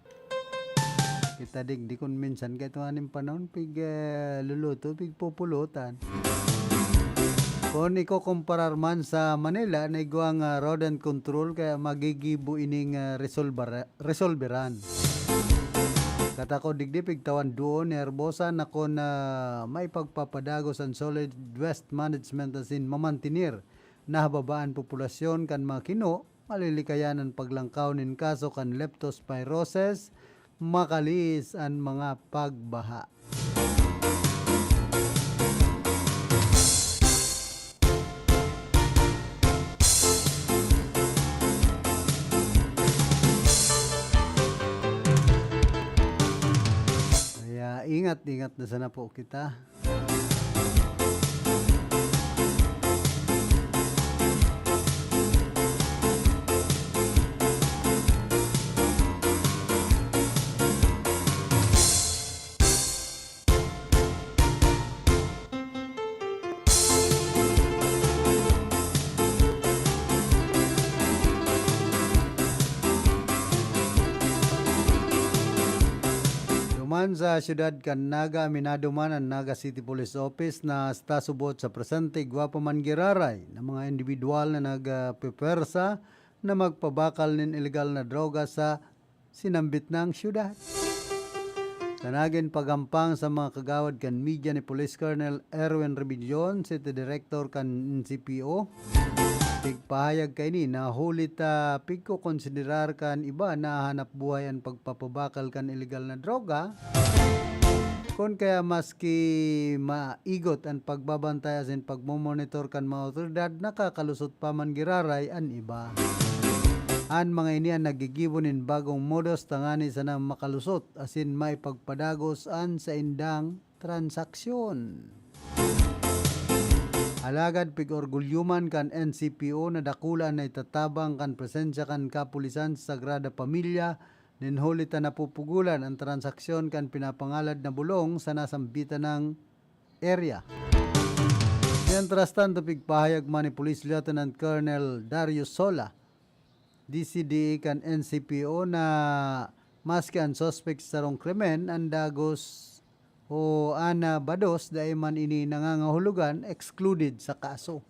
Kita di kun minsan kahit maning panahon pig luluto pig populutan. Kung iko kumparar man sa Manila na igwang rodent control kaya magigibo ining resolveran. Katako digdipig tawan doon ni Herbosa na kung may pagpapadagos ang solid waste management asin mamantinir na hababaan populasyon kan mga kino, malilikayan ang paglangkaw nin kaso kan leptospirosis, makalis ang mga pagbaha. Ingat na sana po kita. Sa siyudad kan Naga, aminado man ang Naga City Police Office na stasubot sa presente gwapo man giraray ng mga individual na nagpepersa na magpabakal ng illegal na droga sa sinambit ng siyudad. Tanagin pagampang sa mga kagawad kan media ni Police Colonel Erwin Rebillon, City Director kan NCPO. Pigpahayag kay ni na huli ta pigko konsiderar kan iba na hanap buhay ang pagpapabakal kan illegal na droga. Kung kaya maski maigot ang pagbabantay asin pagmomonitor kan mga otoridad, nakakalusot pa man giraray an iba. An mga ini ang nagigibonin bagong modus tangani sana makalusot asin may pagpadagos an sa indang transaksyon. Alagad pig-orgulyuman kan NCPO na dakulan na itatabang kan presensya kan kapulisan sa Sagrada Pamilya ninhuli ta napupugulan ang transaksyon kan pinapangalad na bulong sa nasambitan ng area. Mientras tanto pigpahayag man ni Police Lieutenant Colonel Darius Sola, DCDA kan NCPO na maski ang suspect sa rong krimen ang dagos o ana bados dahil man ini nangangahulugan excluded sa kaso.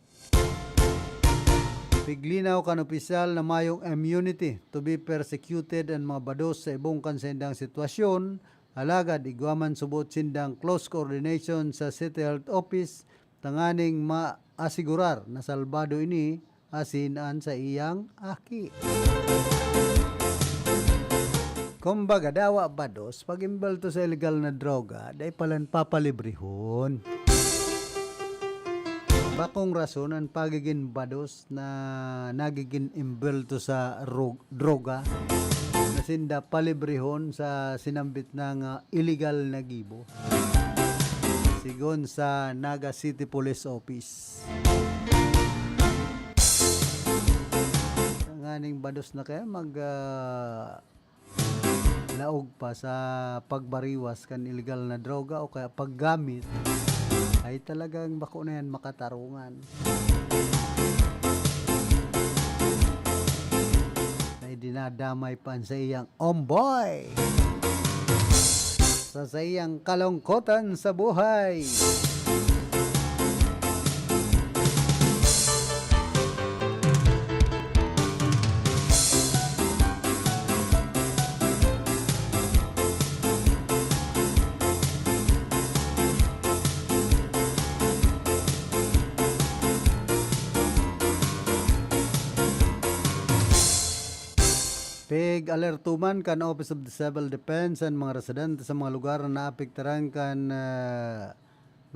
Piglinaw kan opisyal na mayong immunity to be persecuted ang mga bados sa ibong kansendang sitwasyon, alagad igwaman subot sindang close coordination sa City Health Office tanganing maasigurar na salbado ini asinan sa iyang aki. Kumbaga dawa bados pag imbelto sa illegal na droga dahil palan papalibrihon. Bakong rason ang pagiging bados na nagiging imbelto sa droga na sinda palibrihon sa sinambit ng illegal na gibo. Sigon sa Naga City Police Office. Nganing bados na kaya laog pa sa pagbariwas kan illegal na droga o kaya paggamit ay talagang bako na yan makatarungan. Ay dinadamay pa sa iyang omboy sa iyang kalungkutan sa buhay. Alertuman kan Office of the Civil Defense ang mga residente sa mga lugar na naapektaran kan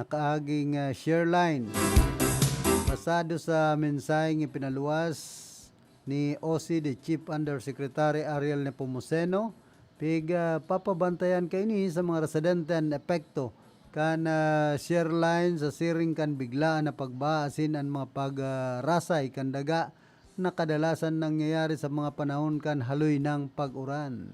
nakaaging share line. Basado sa mensaheng ipinaluwas ni OCD Chief Undersecretary Ariel Nepomuceno, papabantayan kay ni sa mga residente ang epekto kan share line sa siring kan biglaan na pagbaasin ang mga pagrasay kan daga na kadalasan nangyayari sa mga panahon kan haloy ng pag-uran.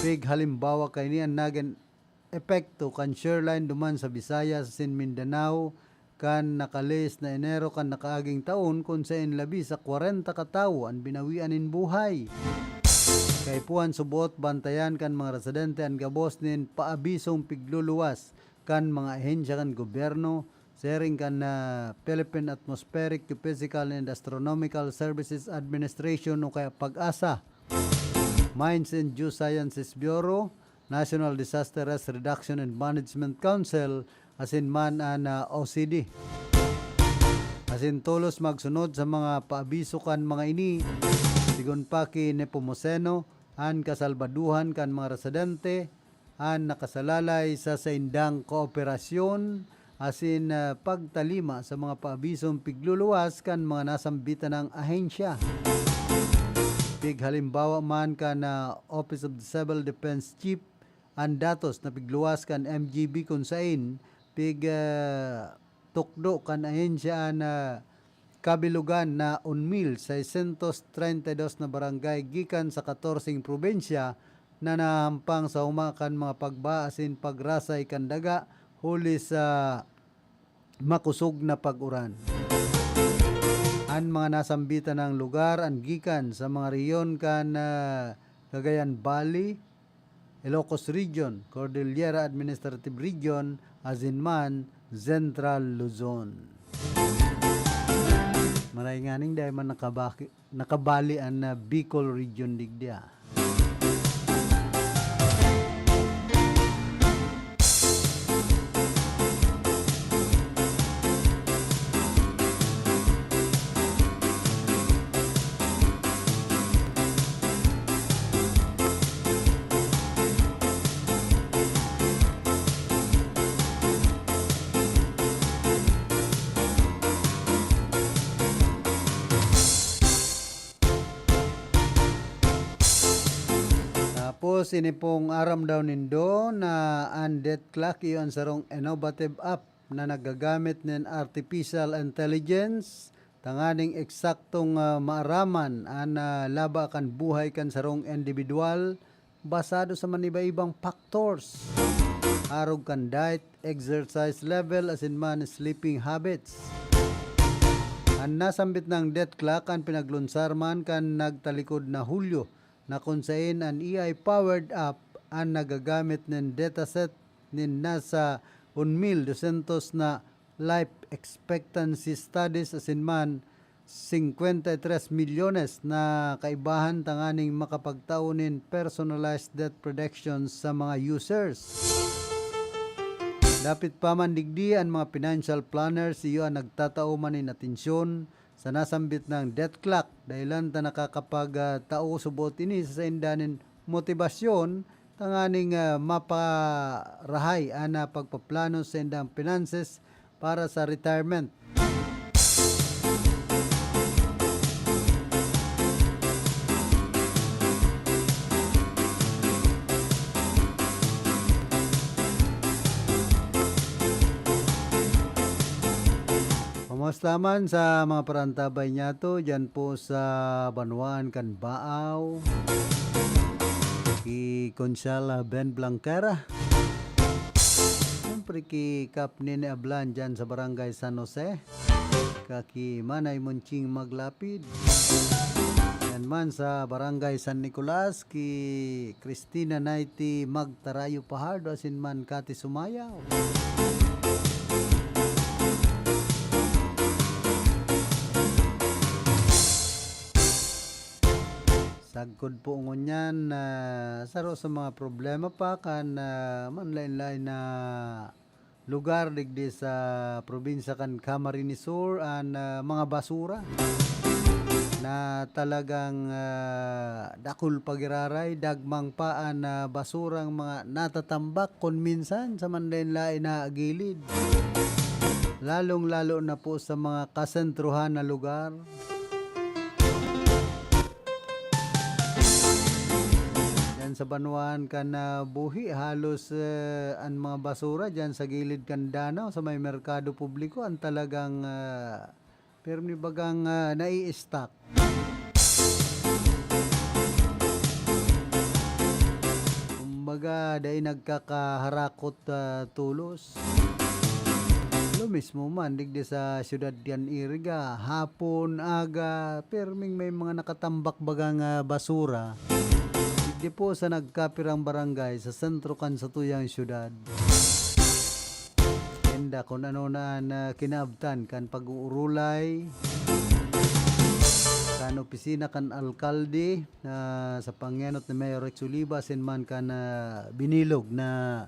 Halimbawa kay ni ang naging epekto kan share line duman sa Visayas sin Mindanao kan nakalis na Enero kan nakaaging taon kung saan labi sa 40 katao ang binawian in buhay. Kay puan subot bantayan kan mga residente ang gabos nin paabisong pigluluwas kan mga ahensya kan gobyerno, sharing kan Philippine Atmospheric, Geophysical and Astronomical Services Administration o kaya PAG-ASA, Mines and Geosciences Bureau, National Disaster Risk Reduction and Management Council, asin man an OCD. Asin tulos magsunod sa mga paabiso kan mga ini, sigon pa ki Nepomuceno, an kasalbaduhan kan mga residente, an nakasalalay sa saindang kooperasyon, asin pagtalima sa mga paabisong pigluluwas kan mga nasambitan ng ahensya. Halimbawa man kan Office of the Civil Defense Chief, ang datos na pigluwas kan MGB kung sain, tukdo kan ahensya na kabilugan na 1,632 na barangay gikan sa 14 probinsya na nahampang sa umakan mga pagbaasin pagrasay kan daga huli sa makusog na pag-uran. Ang mga nasambitan ng lugar ang gikan sa mga riyon kan Cagayan Valley, Ilocos Region, Cordillera Administrative Region, asinman Central Luzon. Maray nga ning dahil man nakabali ang Bicol Region digdia. Tapos ini pong aram daw nindo na undead clock iyon sarong innovative app na nagagamit ng artificial intelligence tanganing eksaktong maaraman an laba kan buhay kan sarong individual basado sa maniba-ibang factors. Arog kan diet, exercise level asin man sleeping habits. Ang nasambit ng death clock ang pinaglunsar man kan nagtalikod na Hulyo na kung saan ang AI-powered app ang nagagamit ng dataset nin nasa 1,200 na life expectancy studies asin man 53 milyones na kaibahan tanganing makapagtaunin personalized death predictions sa mga users. Dapit pa man digdi ang mga financial planners iyo ang nagtatao man in atensyon sa nasambit ng death clock dahilan ta nakakapag-tao subot ini sa indanin motibasyon tanganing maparahay ana pagpaplano sa indang finances para sa retirement. Kamusta man sa mga parantabay niya to dyan po sa Banwaan Kanbaaw, ki Consala Ben Blanquera, siyempre ki Kap Nene Ablan dyan sa Barangay San Jose, kaki Manay Munching Maglapid, yan man sa Barangay San Nicolas, ki Christina Naiti Magtarayo Pahardo, asin man Kati Sumayaw. Sagkod po ngunyan na saro sa mga problema pa kan manlain-lain na lugar digdi sa probinsya kan Camarines Sur an mga basura na talagang dakul pagiraray dagmang pa an basurang mga natatambak kon minsan sa manlain-lain na gilid. lalong-lalo na po sa mga kasentruhan na lugar. Yan sa Banuan kan buhi, halos ang mga basura dyan sa gilid kan Danau, sa may merkado publiko, ang talagang permi bagang nai-stock. Kumbaga, dahil nagkakaharakot tulos. Lo mismo man, digdi sa siyudad yan Iriga, hapon, aga, perming may mga nakatambak bagang basura. Digdi po sa nagkapirang barangay sa sentro kan sa tuyang siyudad. Kenda kung ano na kinaabtan kan pag-uurulay, kan opisina kan alkalde sa pangyanot ni Mayor Rex Oliva, sinman kan binilog na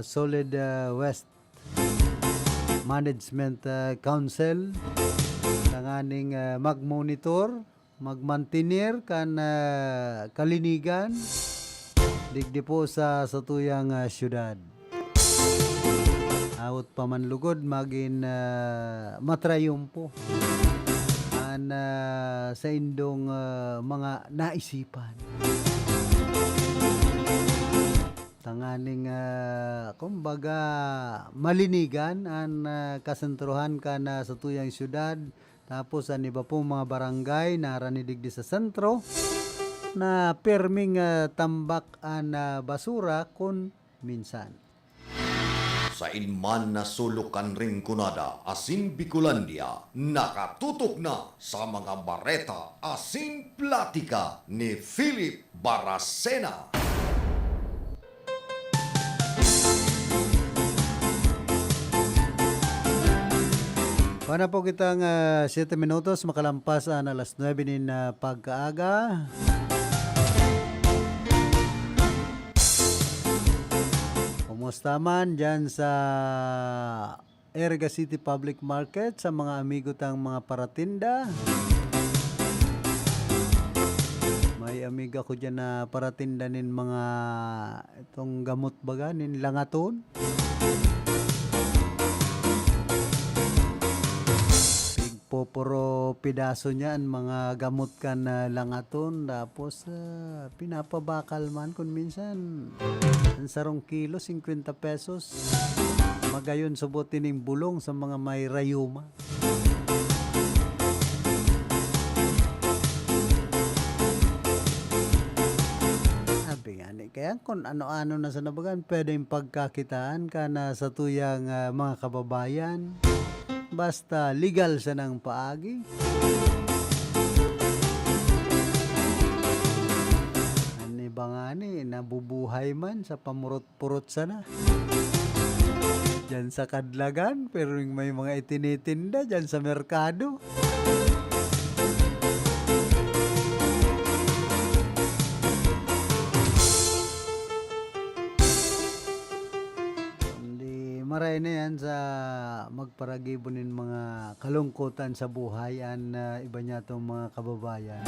Solid West Management Council, nanganing mag-monitor, mag-mantinir kan kalinigan digdi po sa tuyang syudad. Awat pamanlugod magin matrayumpo sa indong mga naisipan. Tanganing kumbaga malinigan ang kasentruhan ka na sa tuyang syudad, tapos ang iba po mga barangay naranidigdi sa sentro na perming tambak ang basura kun minsan. Sa inman na sulukan ring kunada, asin Bicolandia, nakatutok na sa mga bareta, asin platika ni Philip Baracena. Pana po kitang 7 minutos makalampas na alas 9 nin pagkaaga. Kumusta man dyan sa Iriga City Public Market, sa mga amigo tang mga paratinda. May amiga ko dyan na paratinda nin mga itong gamot baga nin langaton. Puro pidaso niya ang mga gamot kan langaton, tapos pinapabakal man kung minsan ang sarong kilo 50 pesos, magayon subutin ng bulong sa mga may rayuma. Sabi nga kaya kung ano-ano na sa nabagan pwedeng pagkakitaan ka na sa tuyang mga kababayan. Basta legal sa ng paagi. Ani ba nga ni, nabubuhay man sa pamurot-purot sana. Diyan sa kadlagan, pero may mga itinitinda diyan sa merkado. Maray na yan sa magparagibonin mga kalungkutan sa buhay an iba niya tong mga kababayan,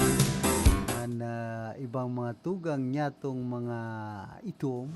an ibang mga tugang niya tong mga itom.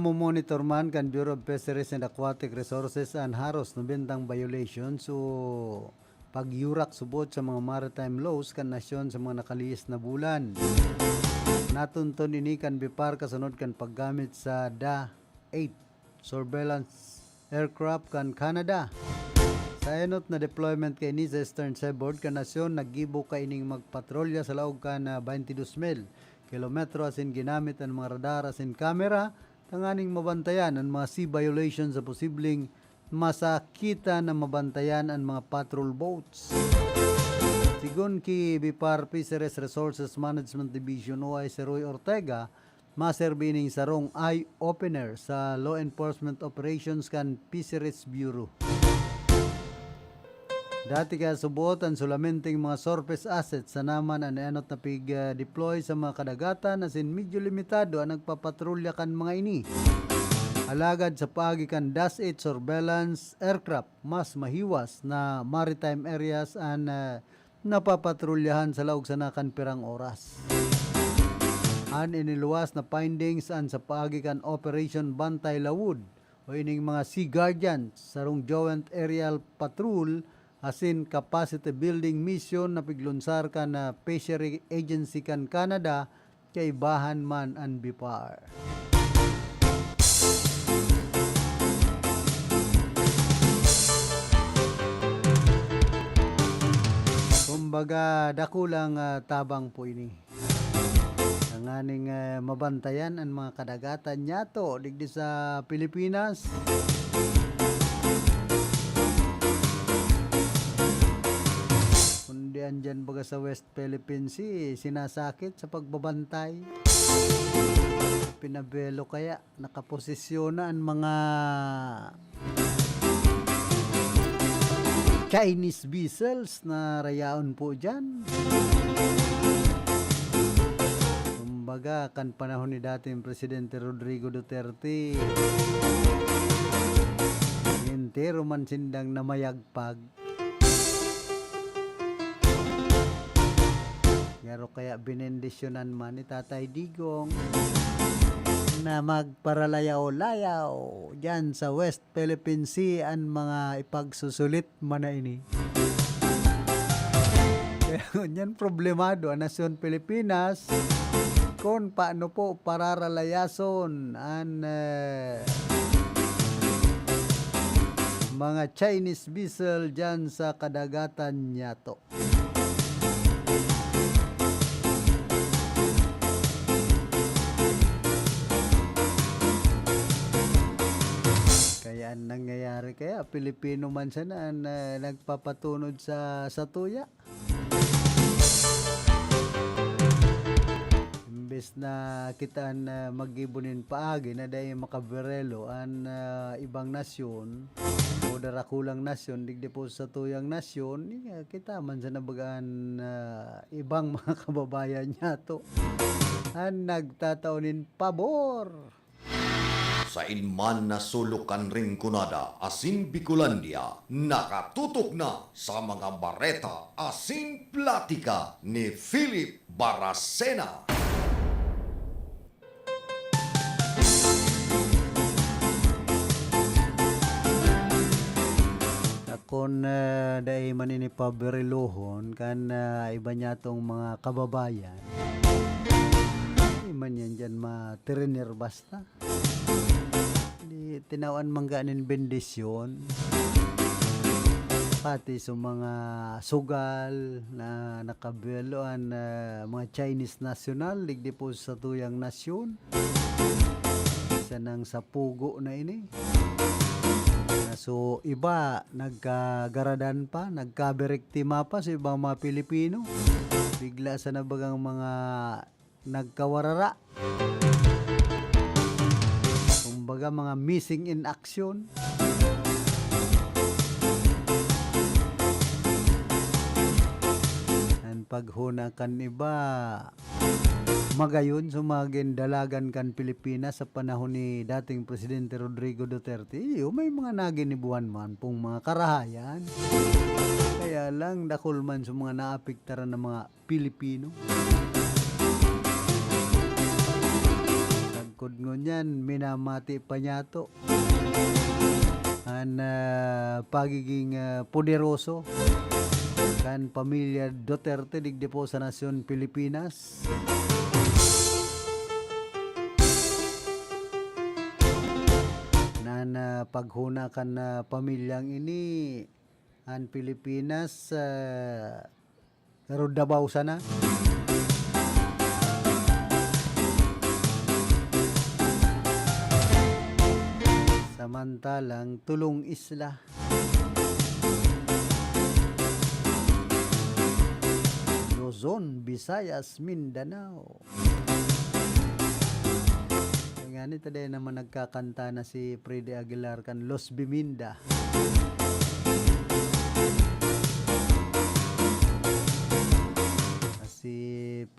Monitor man kan Bureau of Fisheries and Aquatic Resources ang haros ng bintang violation so pagyurak subot sa mga maritime laws kan nasyon sa mga nakaliis na bulan. Natunton ini kan BIPAR kasunod kan paggamit sa DA-8 surveillance aircraft kan Canada. Sa enot na deployment kay ni sa Eastern Seaboard kan nasyon naggibo ka ining magpatrolya sa laog kan 22,000 kilometro asin ginamit ang mga radar asin kamera tanganing mabantayan ang mga sea violations sa posibleng masakita na mabantayan ang mga patrol boats. Sigon ki BIPAR Fisheries Resources Management Division o ay si Roy Ortega, maserbining sarong eye-opener sa law enforcement operations kan Fisheries Bureau. Dati ka subot ang sulamenting mga surface assets sa naman ang enot na pig-deploy sa mga kadagatan asin medyo limitado ang nagpapatrolya kan mga ini. Alagad sa paagi kan DAS 8 surveillance aircraft, mas mahiwas na maritime areas ang napapatrolyahan sa laog sa nakan pirang oras. An iniluwas na findings an sa paagi kan Operation Bantay Lawud o ining mga Sea Guardians sarong Joint Aerial Patrol asin capacity building mission na piglunsar ka na Fishery Agency kan Canada kay bahan man ang BIPAR. Kumbaga dakulang tabang po ini. Ang aning mabantayan ang mga kadagatan nyato digdi sa Pilipinas. Andyan baga sa West Philippine Sea, sinasakit sa pagbabantay. Pinabelo kaya nakaposisyon na ang mga Chinese vessels na rayaon po dyan. Kumbaga, kan panahon ni dating Presidente Rodrigo Duterte, entero man sindang namayagpag. Pero kaya binendisyonan man ni Tatay Digong na magparalayaw-layaw dyan sa West Philippine Sea ang mga ipagsusulit man na ini. Kaya yan problemado ang nasyon Pilipinas kung paano po pararalayason ang mga Chinese vessel dyan sa kadagatan nyato. Nangyayari kaya Pilipino man siya na nagpapatunod sa tuya. Imbes na kita mag-ibunin paagi na dahil makaberelo ang ibang nasyon o darakulang nasyon digdi po sa tuyang nasyon, kita man siya nabagaan ibang mga kababayan niya to ang nagtataunin pabor. Sa inman na sulukan ring kunada asin Bicolandia, nakatutok na sa mga bareta asin platika ni Philip Baracena. Kung dahil maninipaberelohon kan iba niya tong mga kababayan, man yan dyan matiriner basta. Tinawan mangganin bendisyon pati sa mga sugal na nakabeloan mga Chinese national digdi po sa tuyang nasyon isa nang sa pugo na ini so iba nagkagaradan pa nagkaberektima pa sa ibang mga Pilipino bigla sa nabagang mga nagkawarara kumbaga mga missing in action. Ang paghuna kan iba magayon sumagin dalagan kan Pilipinas sa panahon ni dating Presidente Rodrigo Duterte. May mga naginibuan man pong mga karahayan. Kaya lang dakol man sa mga naapektaran ng mga Pilipino. Kod ngunyan, minamati pa niya to. Ang pagiging poderoso kan pamilya Duterte digdi po sa nasyon Pilipinas. Nan paghuna kan pamilyang ini ang Pilipinas Rodabaw sana. Samantalang tulong isla. Luzon, Visayas, Mindanao. nga ni taday naman nagkakanta na si Freddy Aguilar kan Los Biminda. Si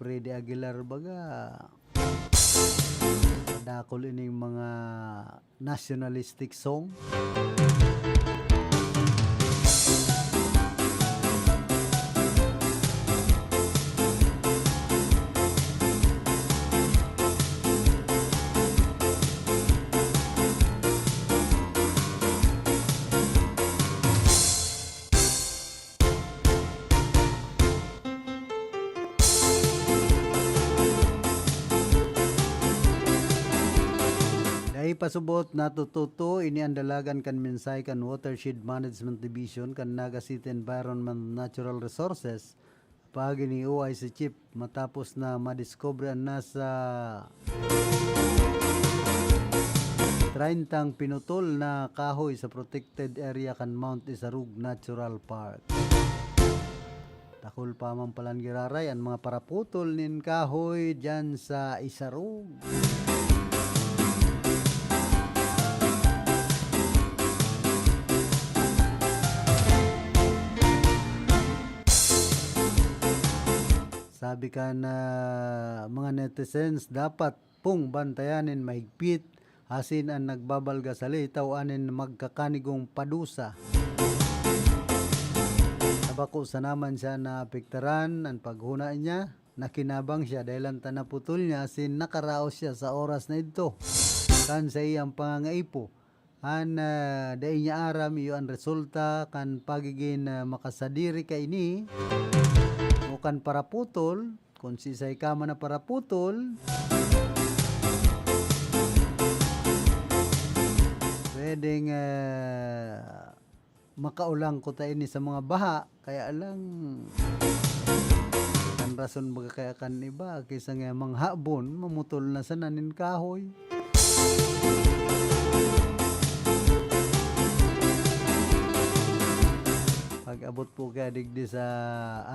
Freddy Aguilar baga dakol ining mga nationalistic song. Pasubot natututo ini ang dalagan kan mensay kan Watershed Management Division kan Naga City Environment Natural Resources pagi ni OIC Chief matapos na madiscover na sa 30 pinutol na kahoy sa protected area kan Mount Isarug Natural Park. Takol pa man palang giraray ang mga paraputol nin kahoy dyan sa Isarug. Sabi ka na mga netizens dapat pong bantayanin mahigpit asin ang nagbabalga sa litaw anin magkakanigong padusa. Tabako sa naman siya na apektaran ang paghuna niya, nakinabang siya dahil ang tanaputol niya asin nakaraos siya sa oras na ito. Kan sa iyang pangangaipo. An dahil niya aram iyo ang resulta kan pagiging makasadiri ka ini kan paraputol, kung sisay ka man na paraputol, pwedeng makaulang ko tayo ni sa mga baha, kaya lang kan rason baga kaya kan iba, kaysa nga manghabon, mamutol na sa nanin kahoy. Pag-abot po kaya digdi sa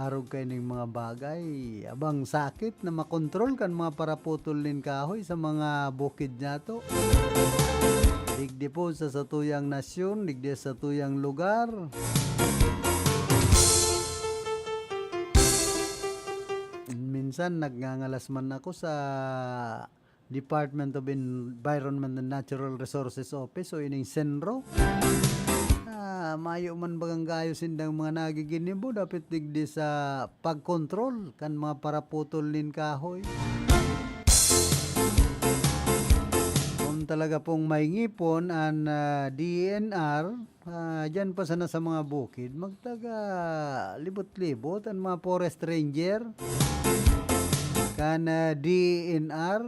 arog kayo ng mga bagay, abang sakit na makontrol kan mga paraputol nin kahoy sa mga bukid niya to. Digdi po sa satuyang nasyon, digdi sa satuyang lugar. Minsan nagngangalas man ako sa Department of Environment and Natural Resources Office o ining Senro. Mayo man bagang gayo sindang mga nagiginibo dapat digdi sa pagkontrol kan mga paraputol nin kahoy. Kung talaga pong may ngipon ang DNR dyan pa sana sa mga bukid magtaga libot-libot ang mga forest ranger kan DNR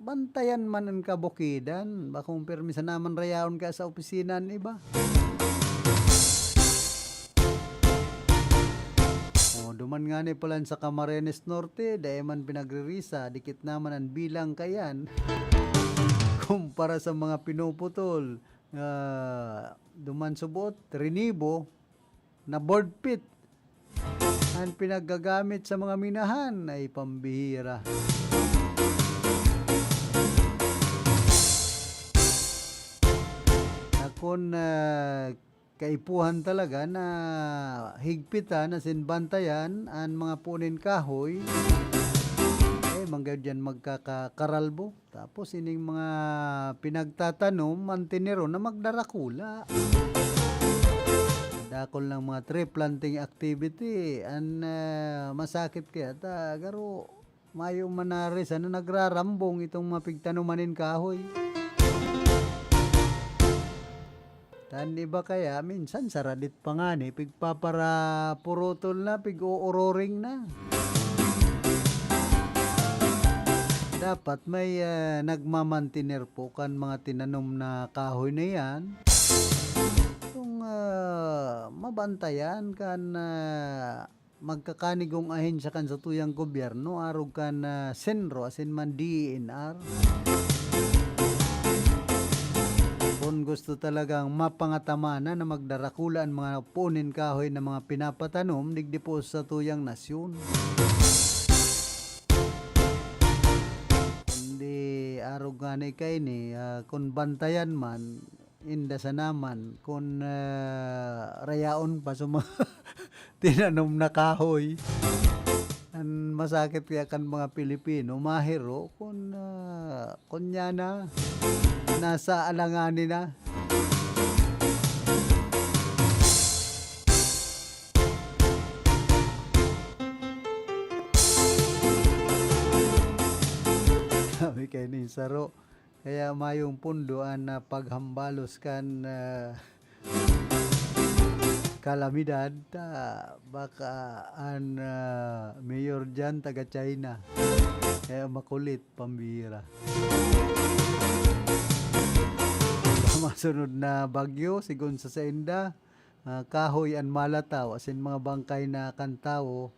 bantayan man ang kabukidan bakong permisa naman rayaon ka sa opisina iba. Duman nga ni pala sa Camarines Norte, dahil man pinagririsa, dikit naman ang bilang kayan. Kumpara sa mga pinuputol, duman subot, Trinibo, na board pit. Ang pinagagamit sa mga minahan ay pambihira. Akon kaipuhan talaga na higpitan na sinbantayan ang mga punin kahoy manggaw dyan magkakakaralbo tapos ining mga pinagtatanom mantinero na magdarakula dakol ng mga tree planting activity an masakit kaya garo mayong manaris ano nagrarambong itong mapigtanumanin kahoy. Tan iba kaya minsan saradit pa nga ni pigpapara purutol na pig-uororing na. Dapat may nagmamantiner po kan mga tinanom na kahoy na yan. Kung mabantayan kan magkakanigong ahensya kan sa tuyang gobyerno arog kan Senro asin man DNR. Kung gusto talagang mapangatamana na magdarakulaan mga punin kahoy na mga pinapatanom digdi po sa tuyang nasyon. Kundi arog nga ni kay ni kun bantayan man inda sa naman kun rayaon pa suma tinanom na kahoy an masakit kaya kan mga Pilipino mahiro kun kunya na nasa alanganin na. Sabi kay ni Saro, kaya mayong pundoan na paghambalos kan kalamidad baka an mayor dyan taga China. Kaya makulit pambira. Masunod na bagyo sigun sa Senda, kahoy an malataw asin mga bangkay na kantawo.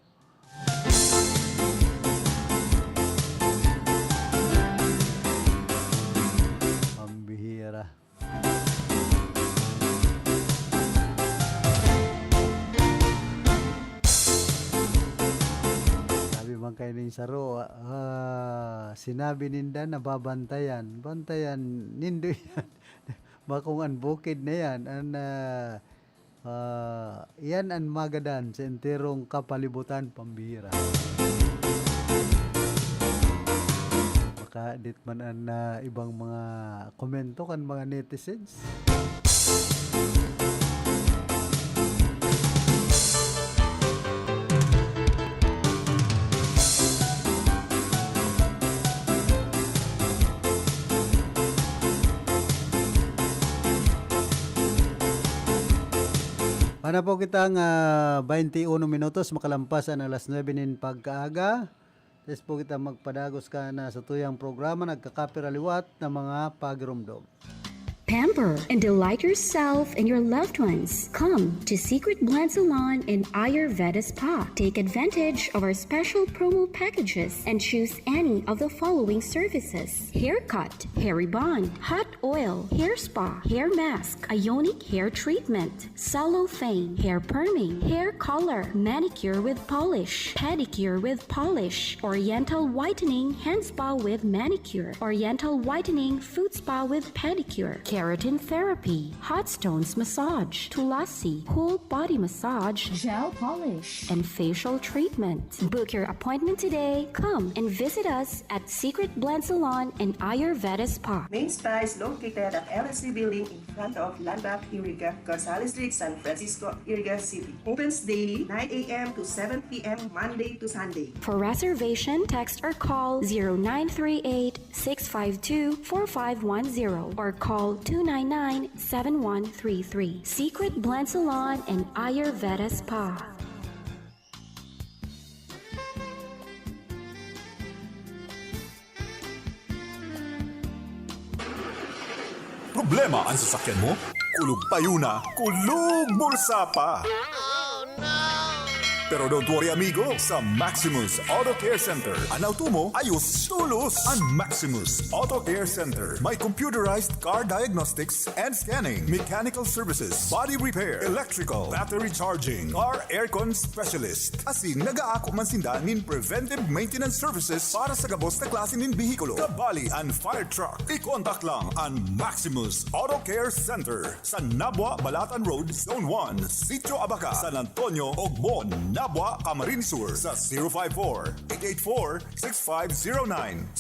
Kay ning Saro, sinabi ninda na babantayan. Bantayan nindo yan. Bakong an bukid na yan. Yan ang magadan sa enterong kapalibutan pambira. Maka dit man ang ibang mga komento kan mga netizens. Ano po kitang 21 minutos makalampas ang alas 9 nin pagkaaga. Yes po kita magpadagos ka na sa tuyang programa nagkakapiraliwat ng mga pagirumdom. Pamper and delight yourself and your loved ones. Come to Secret Blend Salon in Ayurveda Spa. Take advantage of our special promo packages and choose any of the following services: haircut, hair rebond, hot oil, hair spa, hair mask, ionic hair treatment, cellophane, hair perming, hair color, manicure with polish, pedicure with polish, oriental whitening hand spa with manicure, oriental whitening foot spa with pedicure, keratin therapy, hot stones massage, tulasi, whole body massage, gel polish, and facial treatment. Book your appointment today. Come and visit us at Secret Blend Salon and Ayurveda Spa. Main Spa is located at LSC Building in front of Landmark Iriga, Gonzales Street, San Francisco, Iriga City. Opens daily 9 a.m. to 7 p.m. Monday to Sunday. For reservation, text or call 0938-652-4510 or call 299-7133. Secret Blend Salon and Ayurveda Spa. Problema ang sasakyan mo? Kulog tayo na, kulog bulsa pa! Pero don't worry amigo, sa Maximus Auto Care Center, ang auto mo ayos tulos. Ang Maximus Auto Care Center may computerized car diagnostics and scanning, mechanical services, body repair, electrical, battery charging, car aircon specialist. Asin nagaako man sinda nin preventive maintenance services para sa gabos na klase nin bihikulo, kabali and fire truck. I-contact lang ang Maximus Auto Care Center sa Nabwa Balatan Road, Zone 1, Sitio Abaca, San Antonio, Ogbon, Nabwa, Camarines Sur sa 054-884-6509,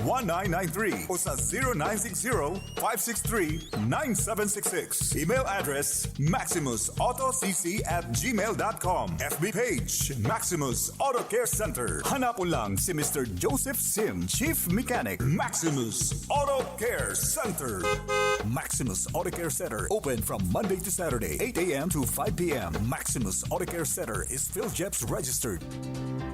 0915-096-1993 o sa 0960-563-9766. Email address maximusautocc@gmail.com. FB page Maximus Auto Care Center. Hanapon lang si Mr. Joseph Sim, Chief Mechanic, Maximus Auto Care Center. Maximus Auto Care Center open from Monday to Saturday, 8 a.m. to 5 p.m. Maximus Auto Care Center is PhilJeps registered.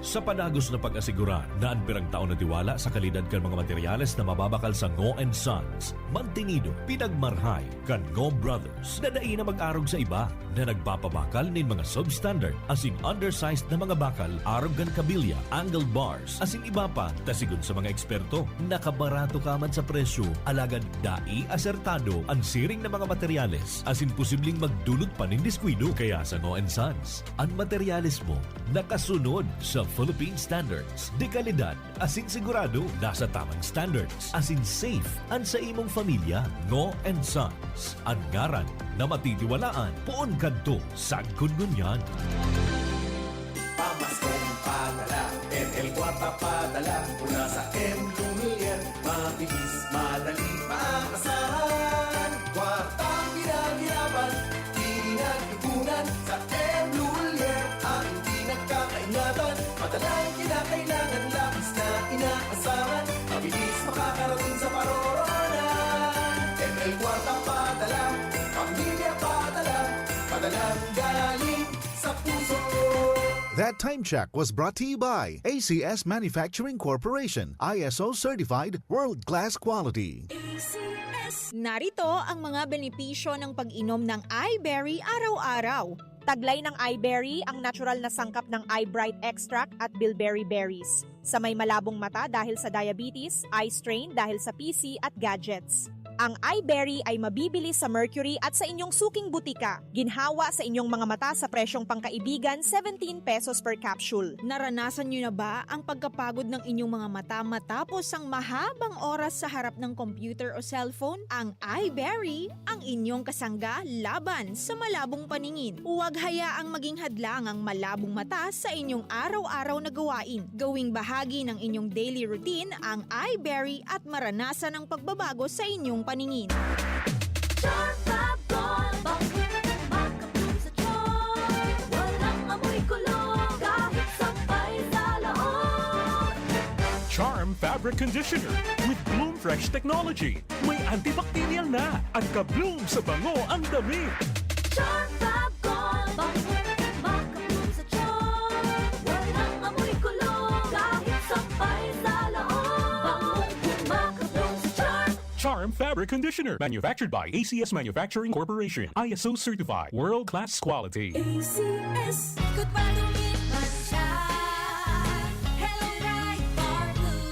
Sa panagos na pag-asigura na ang pirang taon na tiwala sa kalidad kan mga materyales na mababakal sa Ngo & Sons, mantinido, pinagmarhay kan Ngo Brothers na dai na mag-arog sa iba na nagpapabakal nin mga substandard asing undersized na mga bakal arog gan kabilya, angled bars asing iba pa tasigon sa mga eksperto. Nakabarato ka man sa presyo, alagad dai asertado ang siring na mga materyales asin posibleng magdulot pa nin diskwido. Kaya sa Ngo & Sons, ang materyales mo nakasunod sa Philippine standards. Dekalidad, asin sigurado, nasa tamang standards. Asin safe, an sa imong pamilya. Ngo and Sons. Ang ngaran na matitiwalaan, poon kadto sa Gungunyan. Pamaskong padala, ML Kwarta padala, mula sa M. Lumier, mabilis, madali, maasahan. Kwartang ginagirapan, pinag-ipunan sa M. Lumier, ang hindi nagkakaingatan. Madalang kinakailangan, labis na inaasahan, mabilis makakarating sa paroonan. ML Kwarta padala, pamilya padala, padalang galing sa puso. That time check was brought to you by ACS Manufacturing Corporation, ISO certified world-class quality. Narito ang mga benepisyo ng pag-inom ng iBerry araw-araw. Taglay ng iBerry ang natural na sangkap ng iBright extract at bilberry berries. Sa may malabong mata dahil sa diabetes, eye strain dahil sa PC at gadgets. Ang iBerry ay mabibili sa Mercury at sa inyong suking butika. Ginhawa sa inyong mga mata sa presyong pangkaibigan, 17 pesos per capsule. Naranasan nyo na ba ang pagkapagod ng inyong mga mata matapos ang mahabang oras sa harap ng computer o cellphone? Ang iBerry ang inyong kasangga laban sa malabong paningin. Huwag hayaang maging hadlang ang malabong mata sa inyong araw-araw na gawain. Gawing bahagi ng inyong daily routine ang iBerry at maranasan ang pagbabago sa inyong paningin. Charm Fabric Conditioner with Bloom Fresh Technology. May antibacterial na at ka-bloom sa bango ang damit. Charm Fab Gold, makabloom sa charm. Walang amoy kulong, kahit sampay sa loob. Makabloom sa charm. Charm Fabric Conditioner. Manufactured by ACS Manufacturing Corporation. ISO certified. World-class quality. ACS, good pa lumipas siya. Hello, Bright Bar Blue.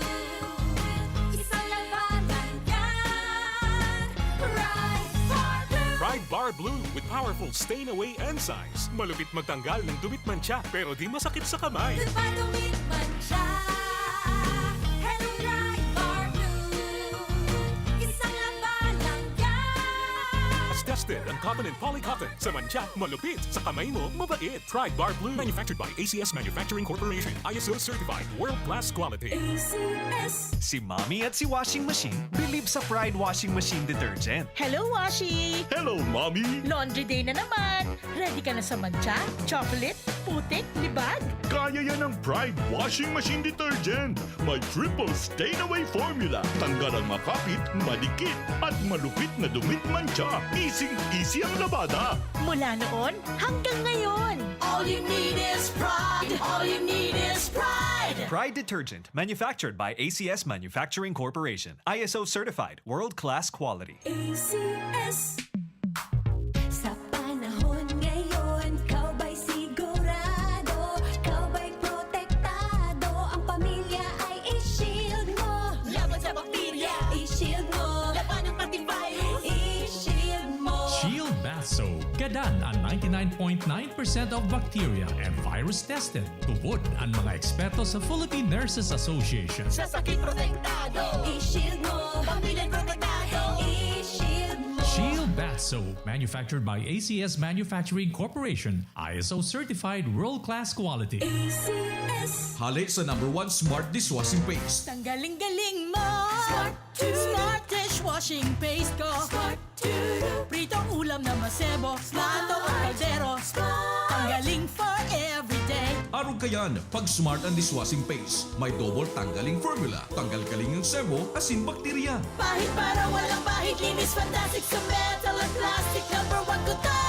Isang labanan yan. Bright Bar Blue. Pride Bar Blue with powerful stain-away enzymes. Malupit magtanggal ng dumit mancha pero di masakit sa kamay. Good pa lumipas siya. Hello, Bright Bar Blue. Isang labanan yan. As tested ang cotton and polycotton. Sa mancha, malupit. Sa kamay mo, mabait. Pride Bar Blue. Manufactured by ACS Manufacturing Corporation. ISO certified. World-class quality. ACS. Si Mommy at si Washing Machine believe sa Pride Washing Machine Detergent. Hello, Washi! Hello, Mommy! Laundry day na naman! Ready ka na sa mancha, chocolate, putik, libag? Kaya yan ang Pride Washing Machine Detergent. May triple stain-away formula. Tanggal ang makapit, madikit, at malupit na dumit mancha. Easy ang labada. Mula noon hanggang ngayon. All you need is pride. All you need is pride. Pride Detergent, manufactured by ACS Manufacturing Corporation. ISO certified, world-class quality. ACS. Sa panahon ngayon, kau ba'y sigurado? Kau ba'y protektado? Ang pamilya ay i-shield mo. Laban sa bakterya, i-shield mo. Laban ng antivirus, i-shield mo. Shield Bath Soap. Gadan ang 99.9% of bacteria and virus tested. Tubod ang mga eksperto sa Philippine Nurses Association. Sa sakit protektado, i-shield mo. Pamilya protektado, i-shield mo. Shield Bath Soap, manufactured by ACS Manufacturing Corporation, ISO certified world-class quality. ACS. Halik sa #1 Smart Dishwashing Paste. Tanggaling-galing mo! Smart dishwashing paste ko! Pritong ulam na masebo, plato o kaldero. Tanggaling for everyday. Arog kayan, pag Smart and Dishwashing Paste, may double tanggaling formula. Tanggal-galing ng sebo, asin bakterya. Pahit para walang pahit, linis fantastic sa metal at plastic. #1 ko to.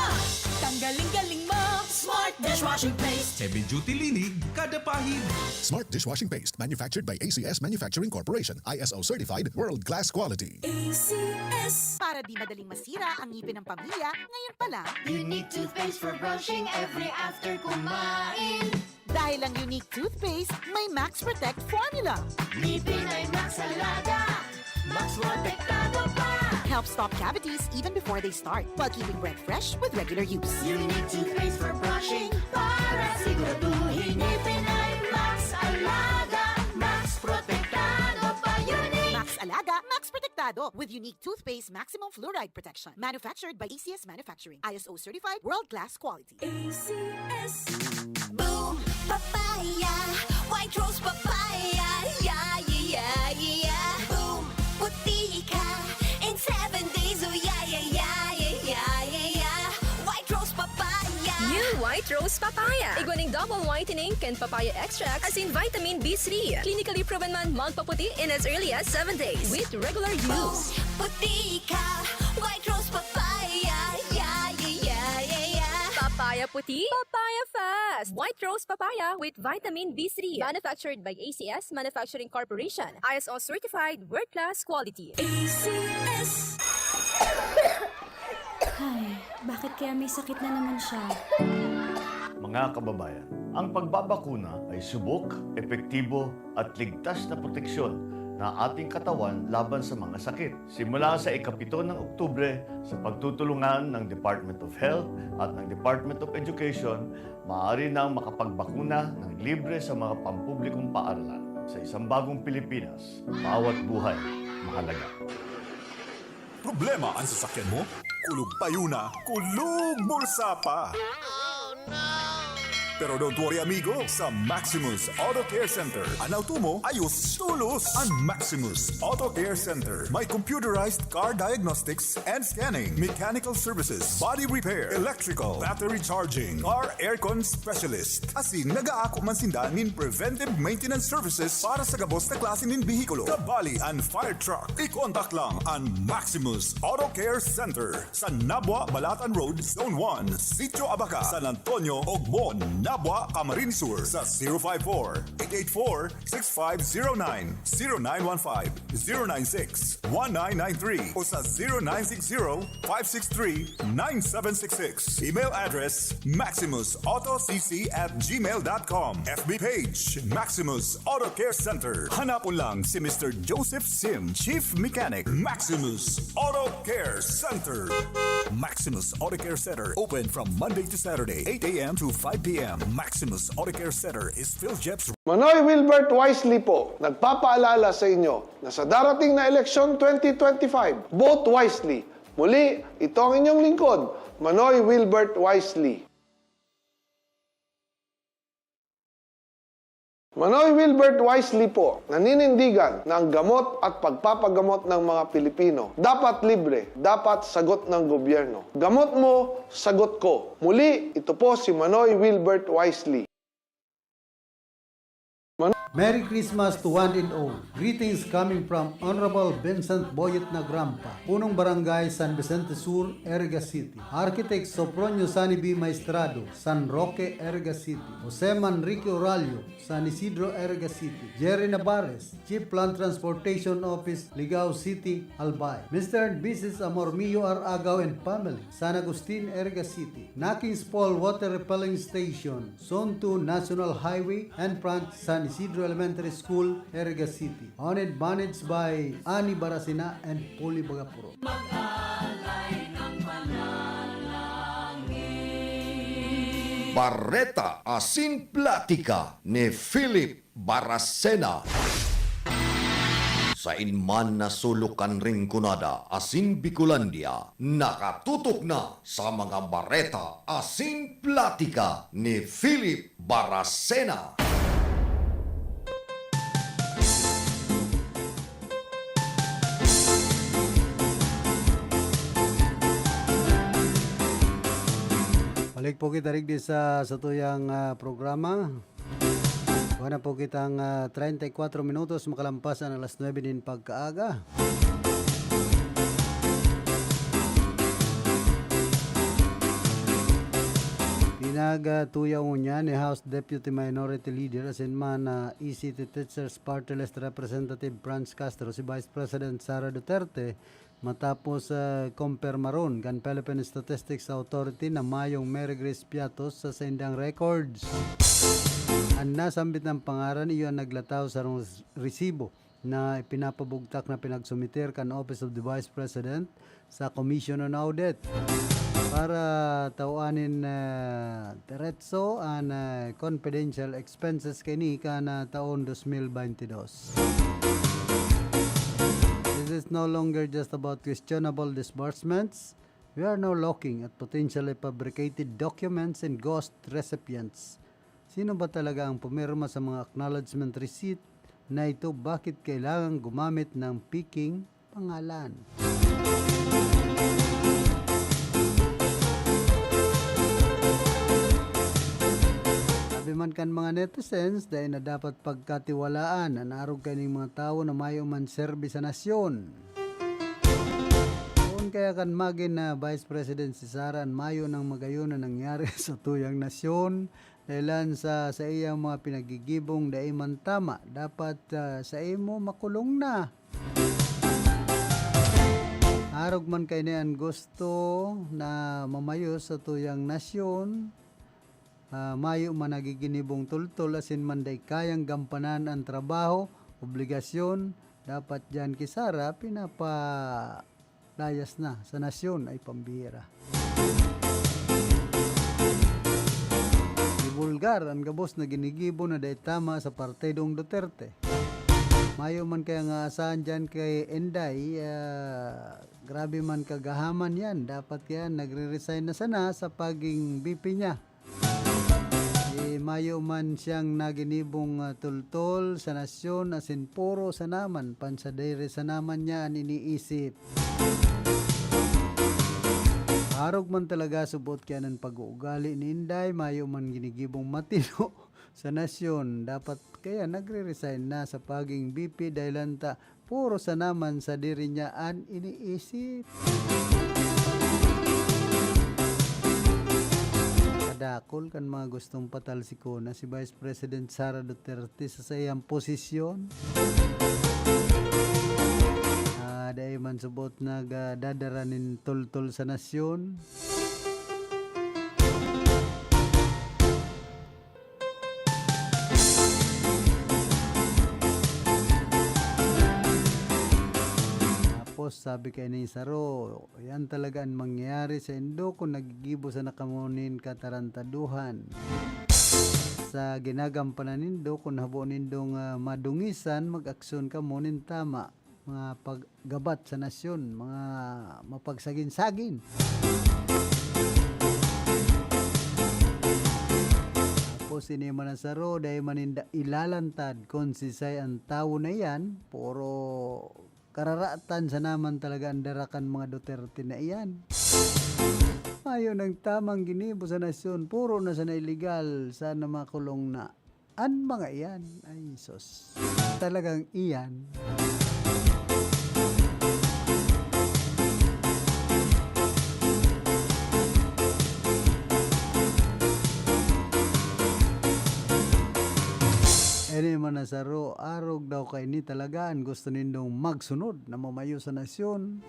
Tanggaling-galing mo! Smart dishwashing paste. Heavy duty linig, kada pahid. Smart Dishwashing Paste, manufactured by ACS Manufacturing Corporation. ISO certified, world-class quality. ACS. Para di madaling masira ang ngipin ng pamilya, ngayon pa lang. Unique toothpaste for brushing every after kumain. Dahil ang unique toothpaste, may Max Protect formula. Ngipin ay Max Alaga. Max protektado pa. Helps stop cavities even before they start, while keeping breath fresh with regular use. Unique toothpaste for brushing para siguraduhin ngipin ay Max sigurado with unique toothpaste maximum fluoride protection. Manufactured by ACS Manufacturing. ISO certified world-class quality. ACS. Boom, papaya. White rose papaya. Yeah, yeah, yeah. Boom, puti ka. In 7 days, oh yeah, yeah, yeah, yeah, yeah, yeah. White rose papaya. New White Rose Papaya. Iguaning double whitening and papaya extract as in vitamin B3. Clinically proven man magpaputi in as early as 7 days with regular use. Puti ka. White rose papaya. Yeah, yeah, yeah, yeah, yeah. Papaya puti, papaya fast. White Rose Papaya with vitamin B3. Manufactured by ACS Manufacturing Corporation. ISO certified world-class quality. ACS. Ay, bakit kaya may sakit na naman siya? Mga kababayan, ang pagbabakuna ay subok, epektibo at ligtas na proteksyon na ating katawan laban sa mga sakit. Simula sa ika-7 ng Oktubre, sa pagtutulungan ng Department of Health at ng Department of Education, maaari nang makapagbakuna ng libre sa mga pampublikong paaralan. Sa isang bagong Pilipinas, bawat buhay mahalaga. Problema ang sasakyan mo? Kulog tayo na, kulog bulsa pa! Pero don't worry amigo, sa Maximus Auto Care Center, ang auto mo ayos tulos. Ang Maximus Auto Care Center may computerized car diagnostics and scanning, mechanical services, body repair, electrical, battery charging, car aircon specialist. Asin nag-aako man sinda nin preventive maintenance services para sa gabos na klase nin bihikulo, kabali and fire truck. I-contact lang ang Maximus Auto Care Center sa Nabwa, Balatan Road, Zone 1, Sitio Abaca, San Antonio, Ogmon, Nabwa, Camarines Sur sa 054-884-6509, 0915-096-1993 o sa 0960-563-9766. Email address maximusautocc@gmail.com. FB page Maximus Auto Care Center. Hanapon lang si Mr. Joseph Sim, Chief Mechanic, Maximus Auto Care Center. Maximus Auto Care Center open from Monday to Saturday, 8 a.m. to 5 p.m. Maximus Auto Care Center is PhilJep's. Manoy Wilbert Wisely po, nagpapaalala sa inyo na sa darating na eleksyon 2025, vote wisely. Muli, ito ang inyong lingkod, Manoy Wilbert Wisely. Manoy Wilbert Wisely po, naninindigan na ang gamot at pagpapagamot ng mga Pilipino dapat libre, dapat sagot ng gobyerno. Gamot mo, sagot ko. Muli, ito po si Manoy Wilbert Wisely. Merry Christmas to one and all. Greetings coming from Honorable Vincent Boyet Nagrampa, Punong Barangay San Vicente Sur, Erga City. Architect Sopronio Sani B. Maestrado, San Roque, Erga City. Jose Manrique Oralio, San Isidro, Erga City. Jerry Navarez, Chief Plant Transportation Office, Ligao City, Albay. Mr. and Mrs. Amormillo R. Agaw and family, San Agustin, Erga City. Nakings Fall Water Repelling Station, Zone 2 National Highway and front San Isidro Elementary School, Erga City. Owned managed by Ani Barasina and Poli Bagapuro. Barreta Asin Platica ni Philip Barasena. Sa inman na sulukan ring kunada asin Bicolandia, nakatutok na sa mga Barreta Asin Platica ni Philip Barasena. Balik po kita rin sa tuyang programa. Wala po kitang 34 minutos makalampasan alas 9 din pagkaaga. Pinagtuyaw niya ni House Deputy Minority Leader as in man ECT Teachers Party List Representative Franz Castro si Vice President Sara Duterte matapos kompermaron kan Philippine Statistics Authority na mayong Mary Grace Piatos sa Sendang Records. Ang nasambit ng pangaran iyon naglataw sa resibo na pinapabugtak na pinagsumiter kan Office of the Vice President sa Commission on Audit para tawanin diretso ang confidential expenses kini kan taon 2022. is no longer just about questionable disbursements. We are now looking at potentially fabricated documents and ghost recipients. Sino ba talaga ang pumirma sa mga acknowledgement receipt na ito? Bakit kailangan gumamit ng peking pangalan? Sabi man kan mga netizens, dahil na dapat pagkatiwalaan na narog kaning mga tao na mayo man serbi sa nasyon. Kung kaya kan magin na Vice President si Sara mayo ng magayon na nangyari sa tuyang nasyon, dahilan sa iyang mga pinagigibong dahil man tama, dapat sa imo makulong na. Arog man kay niyan gusto na mamayo sa tuyang nasyon, mayo man nagiginibong tultol asin man day kayang gampanan ang trabaho, obligasyon, dapat dyan kisara pinapalayas na sa nasyon ay pambihira. Bulgar ang gabos na ginigibo na day tama sa Partidong Duterte. Mayo man kaya nga asahan dyan kay Enday, grabe man kagahaman yan. Dapat yan nagre-resign na sana sa paging BP niya. Mayo man siyang naginibong tultol sa nasyon asin puro sa naman, pansadere sa naman niya ang iniisip. Arog man talaga subot kaya ng pag-uugali ni Inday, mayo man ginigibong matino sa nasyon. Dapat kaya nagre-resign na sa paging BP dahil lanta puro sa naman sa diri niya ang iniisip. Kadakol kan mga gustong patalsiko na si Vice President Sara Duterte sa sayang posisyon. Dahil man subot nagdadaranin tultol sa nasyon. Tapos sabi kay ni Saro, yan talaga ang mangyayari sa Indo kung nagigibo sa nakamunin katarantaduhan. Sa ginagampanan nindo kung habo nindong madungisan, mag-aksyon ka munin tama. Mga paggabat sa nasyon, mga mapagsagin-sagin. Tapos sinima na sa ro, dahil maninda ilalantad kung sisay ang tao na yan, puro kararatan sa naman talaga ang darakan mga Duterte na iyan. Mayo ng tamang ginibo sa nasyon, puro na sana illegal, sana makulong na. An mga iyan, ay sos, talagang iyan. Ene man sa ro, arog daw kay ni talagaan gusto nindong magsunod na mamayo sa nasyon.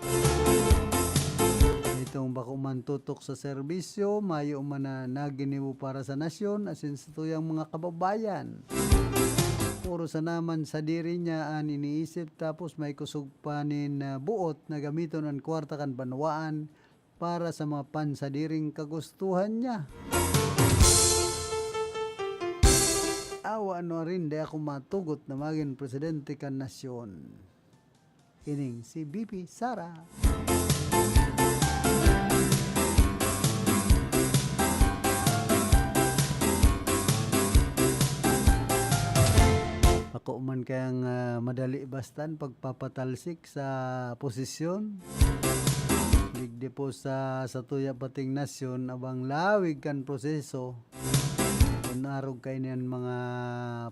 Itong bako man tutok sa serbisyo, mayo man na naginibo para sa nasyon asin sa tuyang mga kababayan. Puro sa naman sa diri niya ang iniisip tapos may kusog panin na buot na gamiton ang kwarta kan banwaan para sa mga pansadiring kagustuhan niya. Awa ano rin di ako matugot na maging presidente kan nasyon. Kining si BP Sara. Ako man kayang madali bastan pagpapatalsik sa posisyon. Ligdi po sa tuya pating nasyon abang lawig kan proseso. Narog kayo niyan mga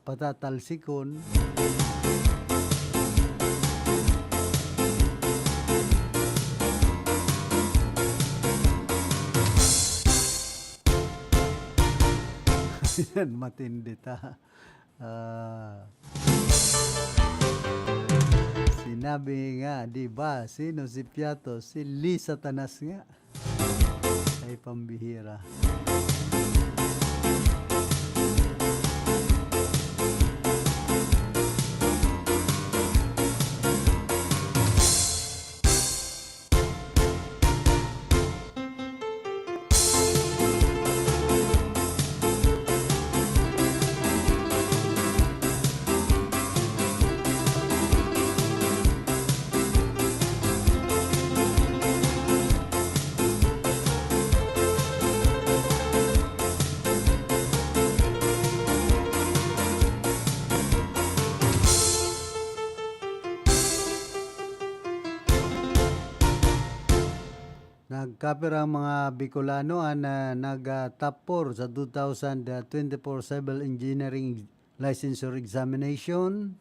patatalsikon. Yan matindi ta. Sinabi nga, di ba, sino si Piato? Si Lisa Tanas nga. Ay pambihira. nagkapir ang mga Bicolano na nag-top 4 sa 2024 Civil Engineering Licensure Examination.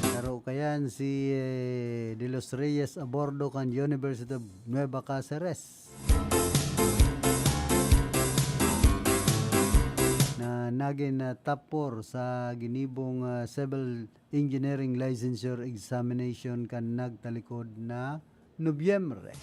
Laro kayan si De Los Reyes Abordo kan University of Nueva Cáceres. Na naging top 4 sa ginibong Civil Engineering Licensure Examination kan nagtalikod na Nobyembre.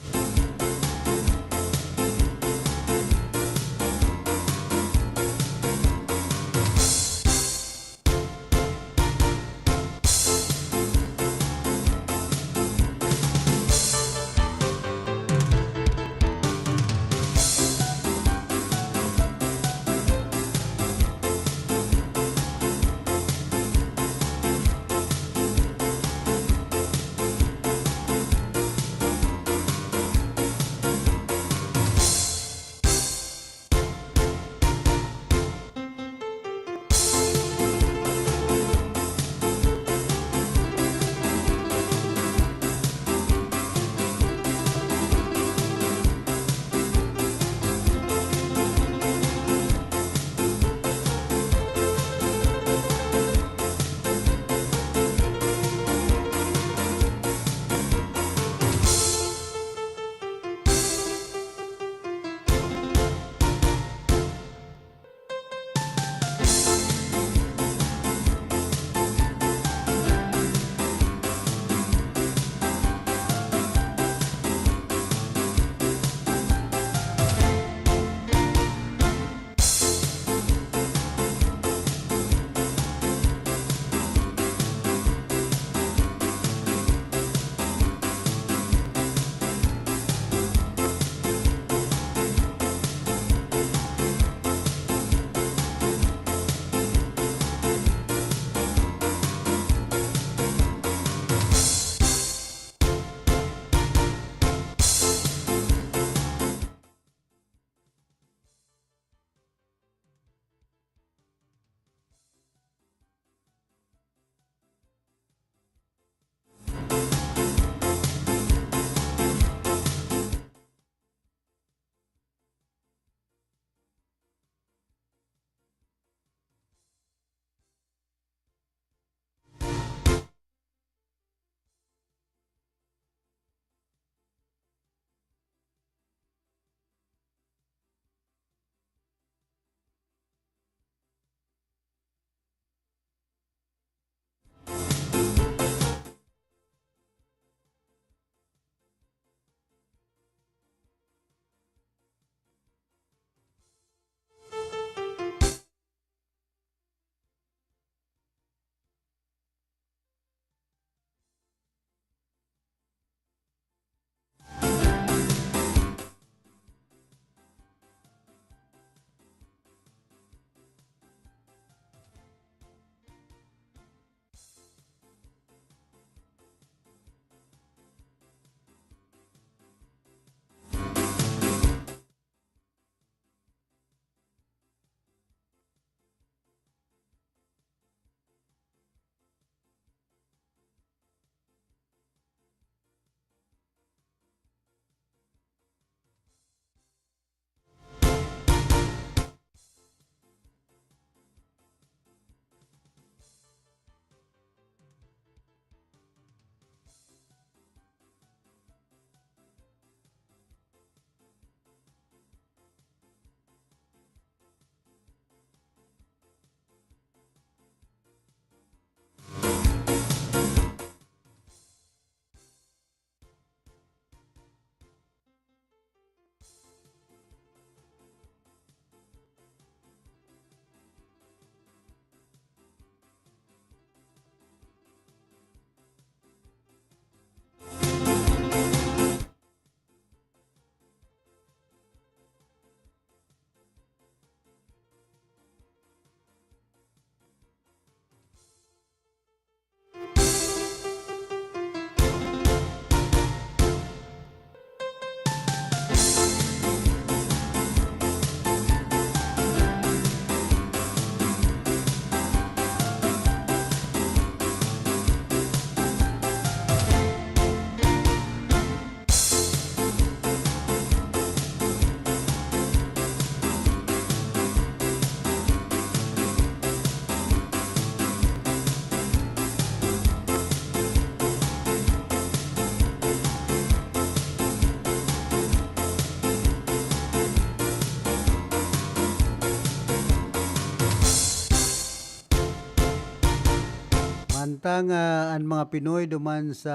Mantang ang mga Pinoy duman sa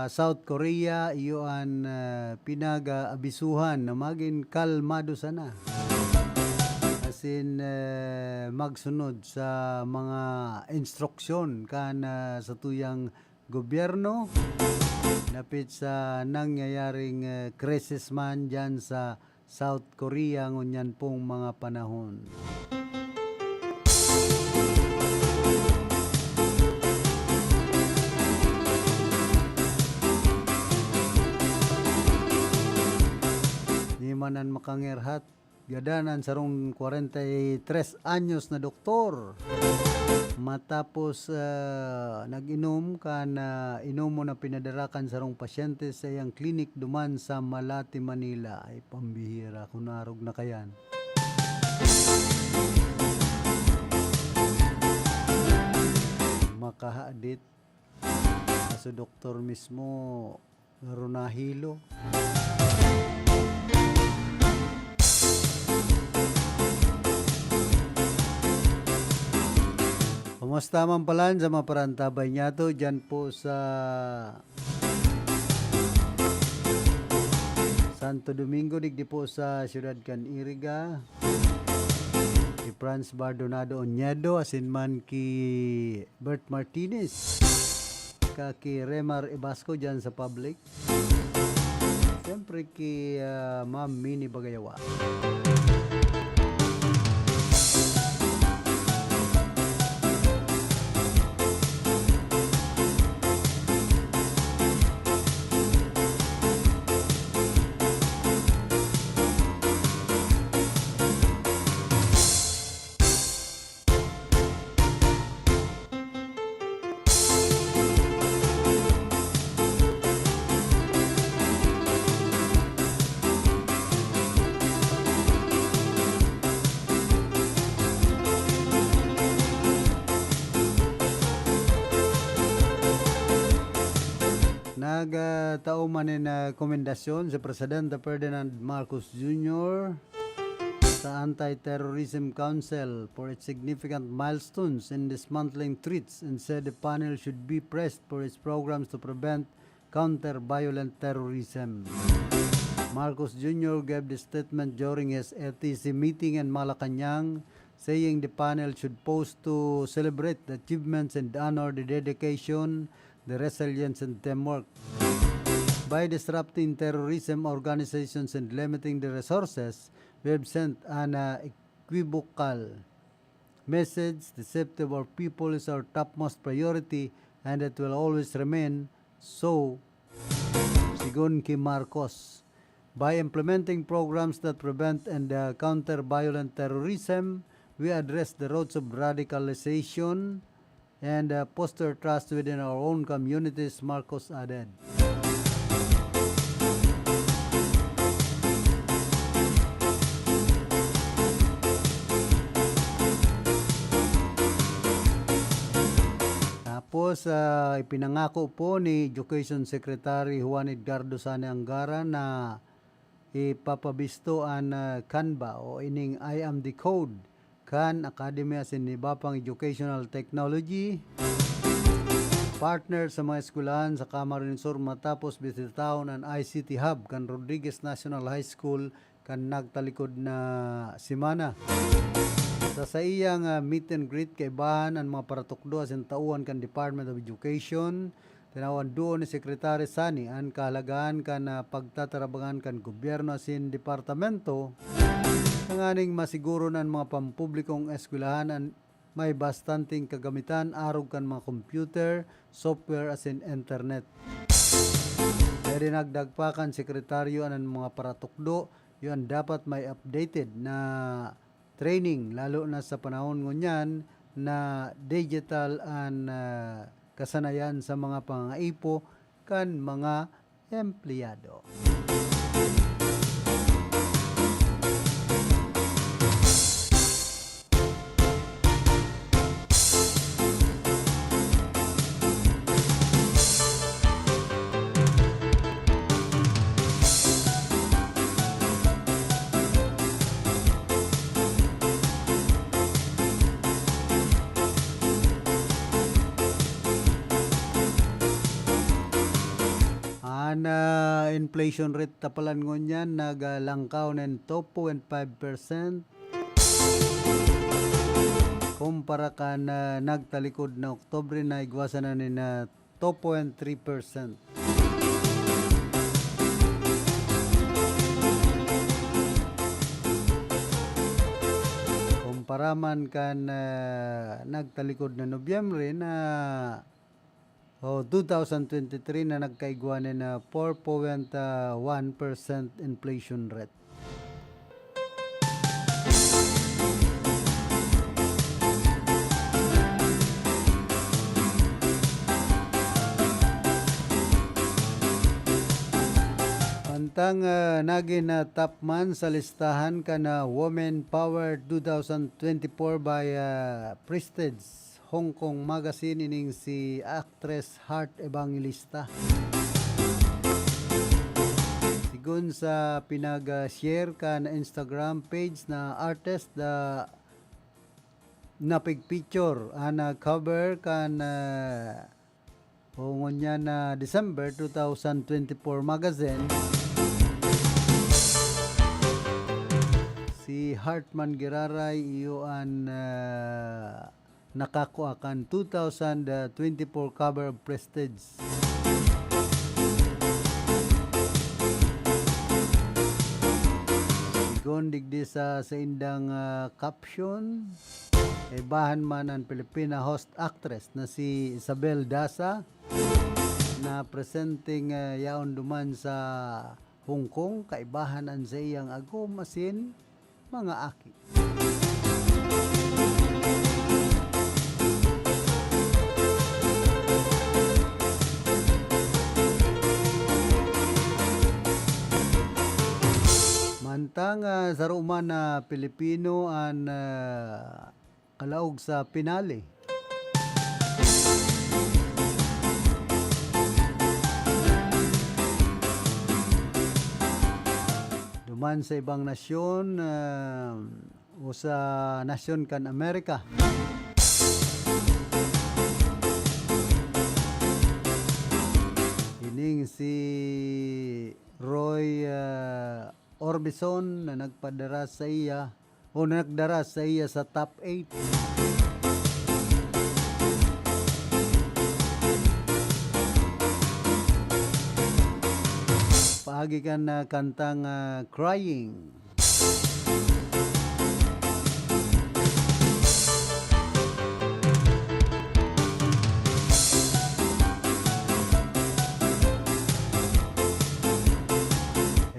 South Korea, iyo ang pinag-abisuhan na maging kalmado sana. Asin magsunod sa mga instruksyon kan sa tuyang gobyerno napit sa nangyayaring krisis man dyan sa South Korea ngunyan pong mga panahon. Manan makangirhat gadanan sarong 43 anyos na doktor matapos nag-inom kan inom mo na pinadarakan sarong pasyente sa iyang klinik duman sa Malate, Manila. Ay pambihira kung narog na kayan. Makahadit sa doktor mismo narunahilo. Kumusta man pala sa mga parantabay niya to dyan po sa Santo Domingo, digdi po sa Ciudad Caniriga, ki Franz Bardonado Oñedo, asin man ki Bert Martinez, ki Remar Ibasco dyan sa public, siyempre ki Ma'am Minnie Bagayawa. Nagtao man na komendasyon sa Presidente Ferdinand Marcos Jr. sa Anti-Terrorism Council for its significant milestones in dismantling threats and said the panel should be praised for its programs to prevent counter-violent terrorism. Marcos Jr. gave the statement during his ATC meeting in Malacanang, saying the panel should pause to celebrate the achievements and honor the dedication, the resilience and teamwork. By disrupting terrorism organizations and limiting the resources, we have sent an equivocal message. The safety of our people is our topmost priority and it will always remain so, sigon kay Marcos. By implementing programs that prevent and counter violent terrorism, we address the roads of radicalization and foster trust within our own communities, Marcos added. Tapos ipinangako po ni Education Secretary Juan Edgardo Sane Angara na ipapabisto ang Canva o ining I Am the Code kan Academy asin iba pang educational technology partner sa mga eskwelahan sa Camarines Sur matapos bisitaon ang ICT Hub kan Rodriguez National High School kan nagtalikod na simana. Sa iyang meet and greet kay bahan ang mga paratukdo asin tauhan kan Department of Education, tinawan doon ni Secretary Sani ang kahalagaan kan pagtatarabangan kan gobyerno asin departamento nganing masiguro ng mga pampublikong eskwelahan may bastanting kagamitan arog kan mga computer, software asin internet. Dahil nagdagpakan sekretaryo ng mga paratukdo, yun dapat may updated na training lalo na sa panahon ngunyan na digital and kasanayan sa mga pangaipo kan mga empleyado. inflation rate tapalan ngunyan nagalangkaw ng 2.5%. Kumpara kan nagtalikod na Oktobre na igwasan na ni na 2.3%. Kumparaman kan nagtalikod na Nobyembre na 2023 na nagkaigwanan na 4.1% inflation rate. Antang naging top man sa listahan ka na Women Power 2024 by Prestige Hong Kong Magazine ining si actress Heart Evangelista. Sigun sa pinag-share ka na Instagram page na artist na napig-picture na cover ka na niya na December 2024 magazine. Si Hartman Giraray iyon nakakuha kan 2024 cover of Prestige. Sigon digdi sa indang caption bahan man ang Pilipina host actress na si Isabel Daza na presenting yaon duman sa Hong Kong kaibahan ang sa iyang agom asin mga aki. Mantang sa Roma na Pilipino ang kalaog sa pinali. Duman sa ibang nasyon o sa nasyon kan Amerika. Ining si Roy Orbison na nagpadara sa iya o nagdara sa iya sa top 8. Paagi ka na kantang Crying.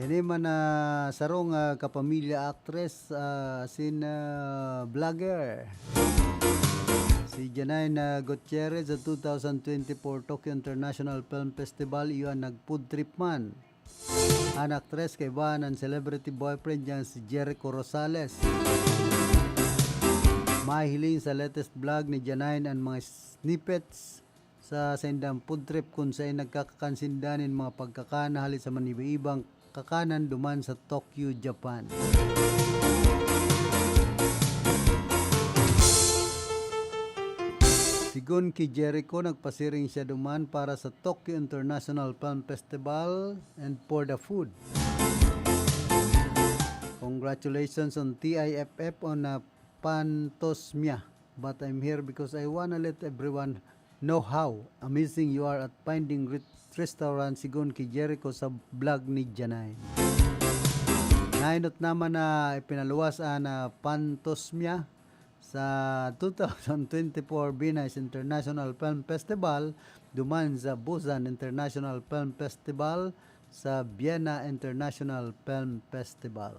Ini man sarong kapamilya actress sin vlogger. Si Janine Gutierrez sa 2024 Tokyo International Film Festival iyon nag-food trip man. Ang actress kay ba ng celebrity boyfriend niya si Jericho Rosales. Mahiling sa latest vlog ni Janine ang mga snippets sa sendang food trip kung saan nagkakakansindanin mga pagkakanahali sa maniba-ibang kakanan duman sa Tokyo, Japan. Sigun ki Jericho, nagpasiring siya duman para sa Tokyo International Film Festival and for the food. Congratulations on TIFF on Pantosmia. But I'm here because I wanna let everyone know how amazing you are at finding great restaurant sigun ki Jericho sa vlog ni Janine. Nainot naman na ipinaluwas na Pantosmia sa 2024 Venice International Film Festival duman sa Busan International Film Festival sa Vienna International Film Festival.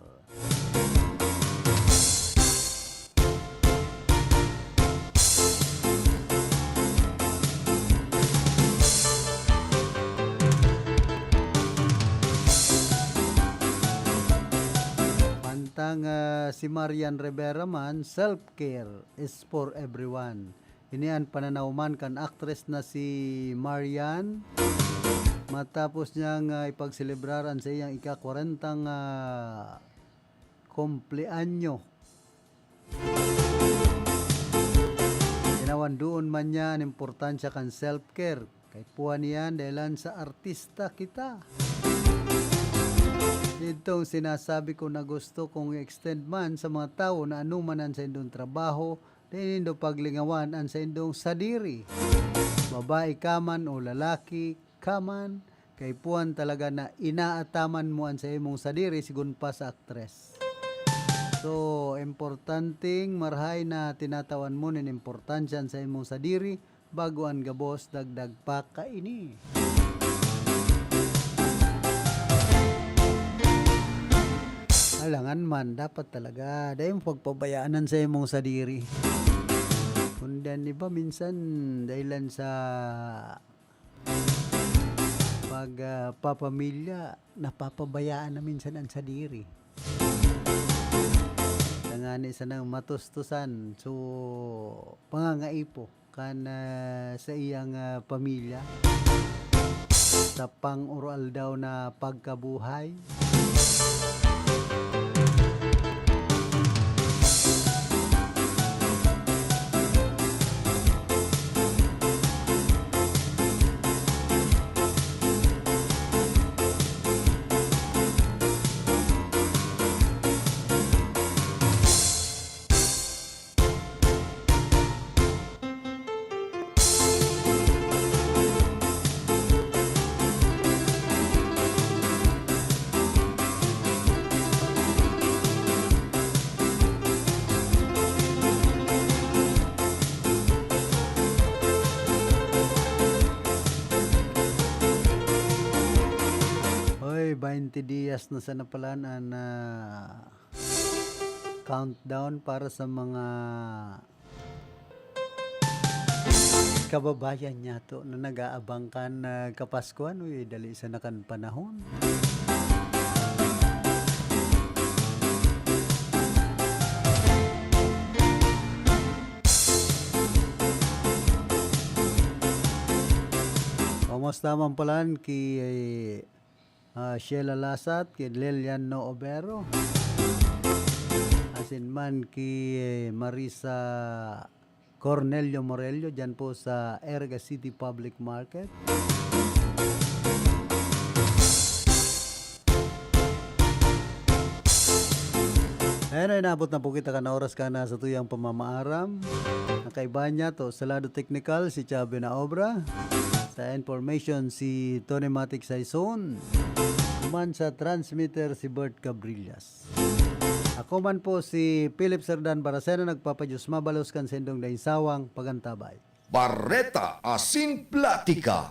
Si Marian Rivera man, self-care is for everyone. Ini ang pananaw kan actress na si Marian matapos niyang ipagselebraran sa iyang ika-40 kumpleanyo. Ginawan doon man niya ang importansya kan self-care Kay puan yan dahilan sa artista kita. Itong sinasabi ko na gusto kong extend man sa mga tao na anumanan sa indong trabaho, din indo paglingawan an sa indong sadiri. Babae kaman o lalaki kaman, kay puan talaga na inaataman mo an sa imong sadiri sigun pa sa aktres. So, importanteng marhay na tinatawan mo nin importansyan sa imong sadiri bago ang gabos dagdag pa kaini. Alangan man, dapat talaga dahil pagpabayaanan sa imong sadiri. Kundan iba minsan dahilan sa pagpapamilya, napapabayaan na minsan ang sadiri. Tangani sa nang matustusan, so pangangaipo kan sa iyang pamilya sa pang-oral daw na pagkabuhay. Hoy, 20 dias na sa napalaan na countdown para sa mga kababayan niya to na nag-aabang kan kapaskuhan. Uy, dali sa nakan panahon. Kamusta man palan ki Sheila Lasat, ki Lilian Noobero, asin man ki Marisa Cornelio Morello dyan po sa Erga City Public Market. Ayun ay nabot na po kita ka na oras ka na sa tuyang pamamaaram. Nakaiba niya to sa lado technical si Chabe na obra. Sa information si Tony Matic Saison. Man sa transmitter si Bert Cabrillas. Ako man po si Philip Serdan Baracena, nagpapadyos mabalos kan sendong dainsawang pagantabay. Barreta Asin Platica.